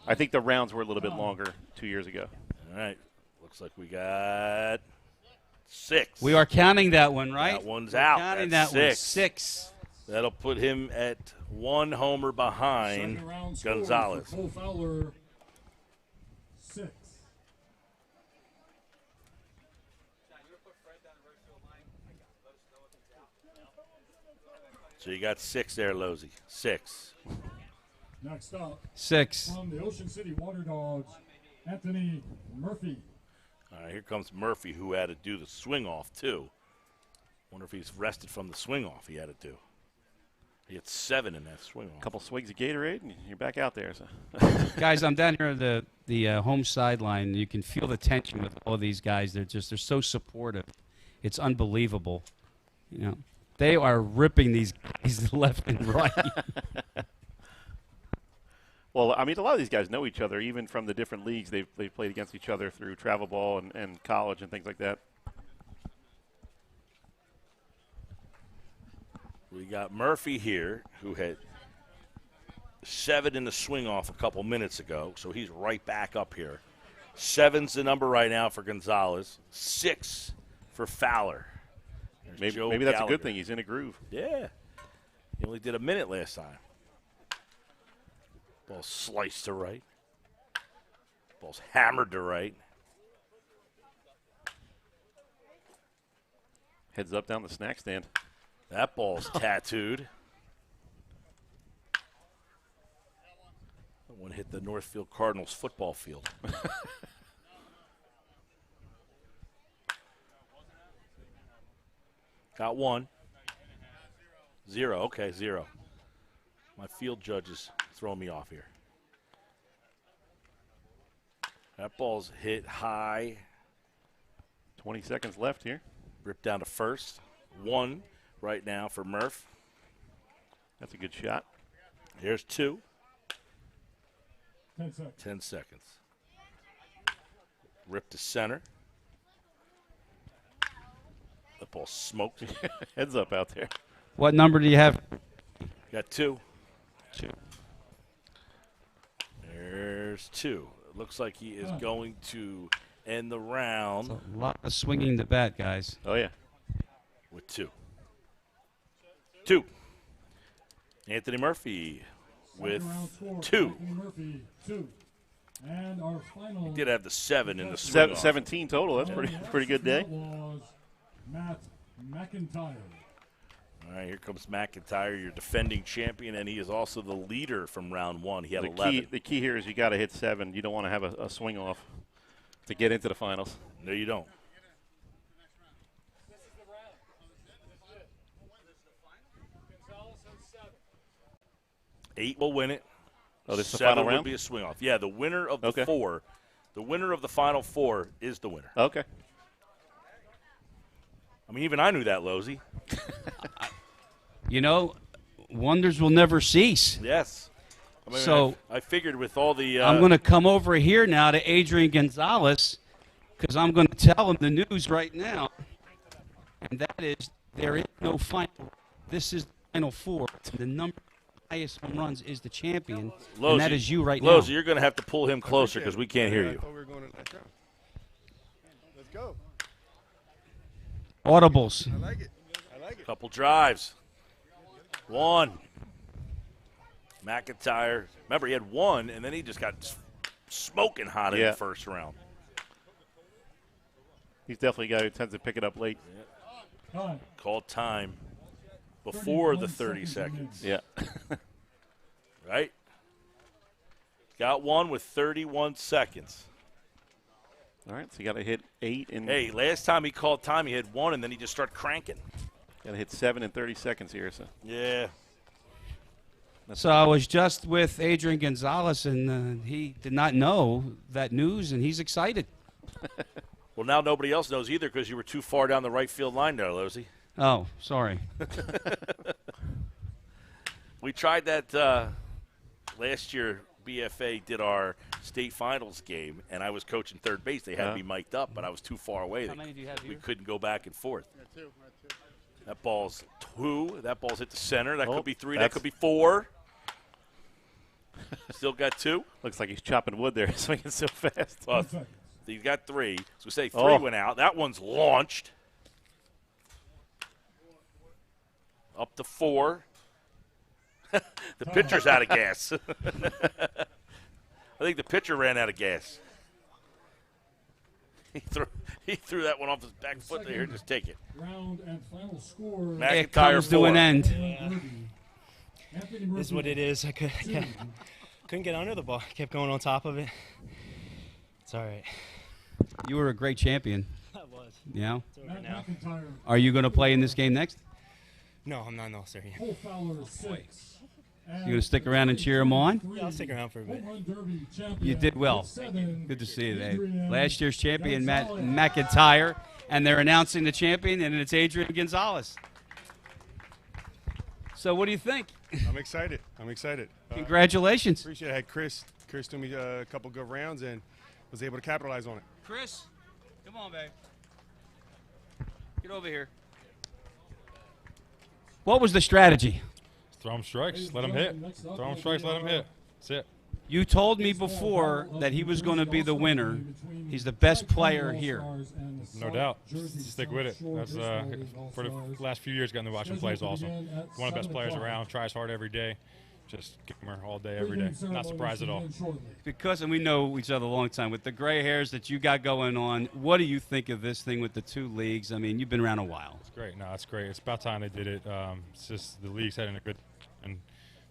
I think the rounds were a little bit longer 2 years ago. All right. Looks like we got 6. We are counting that one, right? That one's We're out. Counting That's that 6. 6. That'll put him at 1 homer behind Gonzalez. Cole Fowler, 6. So you got 6 there, Losey. 6. Next up, 6. From the Ocean City Water Dogs, Anthony Murphy. All right, here comes Murphy, who had to do the swing off, too. Wonder if he's rested from the swing off he had to do. He had 7 in that swing off. A couple swigs of Gatorade, and you're back out there. So. Guys, I'm down here at the home sideline. You can feel the tension with all these guys. They're so supportive. It's unbelievable. You know, they are ripping these guys left and right. Well, I mean, a lot of these guys know each other, even from the different leagues. They've played against each other through travel ball and college and things like that. We got Murphy here, who had 7 in the swing off a couple minutes ago, so he's right back up here. 7's the number right now for Gonzalez. 6 for Fowler. Maybe that's a good thing. He's in a groove. Yeah. He only did a minute last time. Ball sliced to right. Ball's hammered to right. Heads up down the snack stand. That ball's tattooed. That one hit the Northfield Cardinals football field. Got 1. 0. Okay, 0. My field judge is throwing me off here. That ball's hit high. 20 seconds left here. Ripped down to first. 1 right now for Murph. That's a good shot. Here's 2. 10 seconds. 10 seconds. Ripped to center. The ball smoked. Heads up out there. What number do you have? Got 2. 2. There's 2. It looks like he is going to end the round. A lot of swinging the bat, guys. Oh, yeah. With 2. 2. Anthony Murphy with 2. Anthony Murphy, 2. And our final. He did have the 7 in the swing. 17 total. That's pretty good day. Was Matt McIntyre. All right, here comes McIntyre, your defending champion, and he is also the leader from round 1. He had 11. The key here is you got to hit 7. You don't want to have a swing off to get into the finals. No, you don't. Eight will win it. Oh, this is the 7 final will round? be a swing off. Yeah, the winner of the 4. The winner of the final 4 is the winner. Okay. I mean, even I knew that, Losey. You know, wonders will never cease. Yes. I mean, so I figured with all the I'm going to come over here now to Adrian Gonzalez because I'm going to tell him the news right now, and that is there is no final. This is the final 4. The number highest home runs is the champion, Losey, and that is you right now. Losey, you're going to have to pull him closer because we can't hear you. I thought we were going to the next round. Let's go. Audibles. I like it. I like it. Couple drives. 1. McIntyre. Remember, he had 1, and then he just got smoking hot in the first round. He's definitely a guy who tends to pick it up late. Yeah. Called time before the 30 seconds. Yeah. Right? Got 1 with 31 seconds. All right, so you got to hit 8 in. Hey, last time he called time, he had 1, and then he just started cranking. Got to hit 7 in 30 seconds here. So. Yeah. So I was just with Adrian Gonzalez, and he did not know that news, and he's excited. Well, now nobody else knows either because you were too far down the right field line there, Losey. Oh, sorry. We tried that last year. BFA did our state finals game, and I was coaching third base. They had me mic'd up, but I was too far away. How many do you have here? We couldn't go back and forth. That ball's 2. That ball's hit the center. That could be 3. That could be 4. Still got 2. Looks like he's chopping wood there. He's swinging so fast. Well, he's got 3. So say 3 went out. That one's launched. Up to 4. The pitcher's out of gas. I think the pitcher ran out of gas. He threw that one off his back foot there. Just take it. Round and final score. It comes to an end. This is what it is. I couldn't get under the ball. Kept going on top of it. It's all right. You were a great champion. I was. Yeah. It's over now. Are you going to play in this game next? No, I'm not an all-star yet. Cole Fowler 6. You going to stick around and cheer him on? Yeah, I'll stick around for a bit. You did well. Good to see you, Dave. Last year's champion, Matt McIntyre, and they're announcing the champion, and it's Adrian Gonzalez. So what do you think? I'm excited. Congratulations. Appreciate it. I had Chris do me a couple good rounds and was able to capitalize on it. Chris, come on, babe. Get over here. What was the strategy? Throw him strikes, let him hit. Throw him strikes, let him hit. That's it. You told me before that he was going to be the winner. He's the best player here. No doubt. Stick with it. That's for the last few years, gotten to watch him play is awesome. One of the best players around. Tries hard every day. Just give him all day, every day. Not surprised at all. Because, and we know each other a long time, with the gray hairs that you got going on, what do you think of this thing with the 2 leagues? I mean, you've been around a while. It's great. No, it's great. It's about time they did it. It's just the league's heading a good, and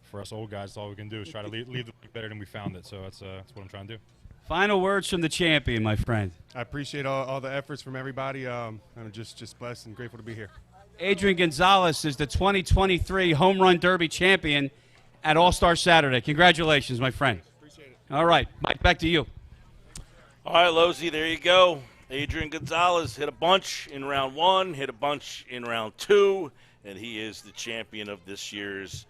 for us old guys, all we can do is try to leave the league better than we found it. So that's what I'm trying to do. Final words from the champion, my friend. I appreciate all the efforts from everybody. I'm just blessed and grateful to be here. Adrian Gonzalez is the 2023 Home Run Derby champion at All-Star Saturday. Congratulations, my friend. Appreciate it. All right, Mike, back to you. All right, Losey, there you go. Adrian Gonzalez hit a bunch in round 1, hit a bunch in round 2, and he is the champion of this year's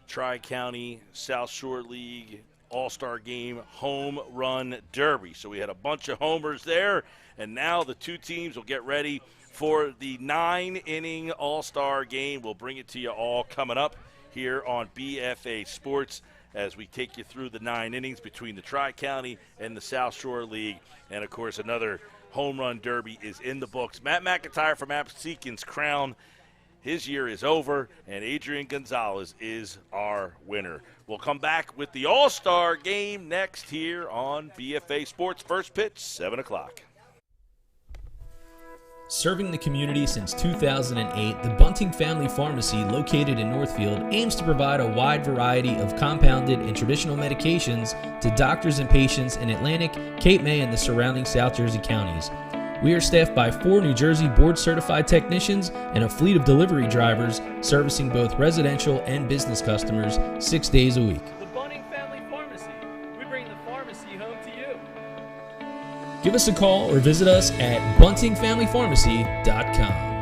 Tri-County South Shore League All-Star Game Home Run Derby. So we had a bunch of homers there, and now the 2 teams will get ready for the 9-inning All-Star Game. We'll bring it to you all coming up here on BFA Sports as we take you through the 9 innings between the Tri-County and the South Shore League. And, of course, another home run derby is in the books. Matt McIntyre from Absecons Crown, his year is over, and Adrian Gonzalez is our winner. We'll come back with the All-Star Game next here on BFA Sports. First pitch, 7 o'clock. Serving the community since 2008, the Bunting Family Pharmacy, located in Northfield, aims to provide a wide variety of compounded and traditional medications to doctors and patients in Atlantic, Cape May, and the surrounding South Jersey counties. We are staffed by 4 New Jersey board-certified technicians and a fleet of delivery drivers servicing both residential and business customers 6 days a week. The Bunting Family Pharmacy. We bring the pharmacy home to you. Give us a call or visit us at buntingfamilypharmacy.com.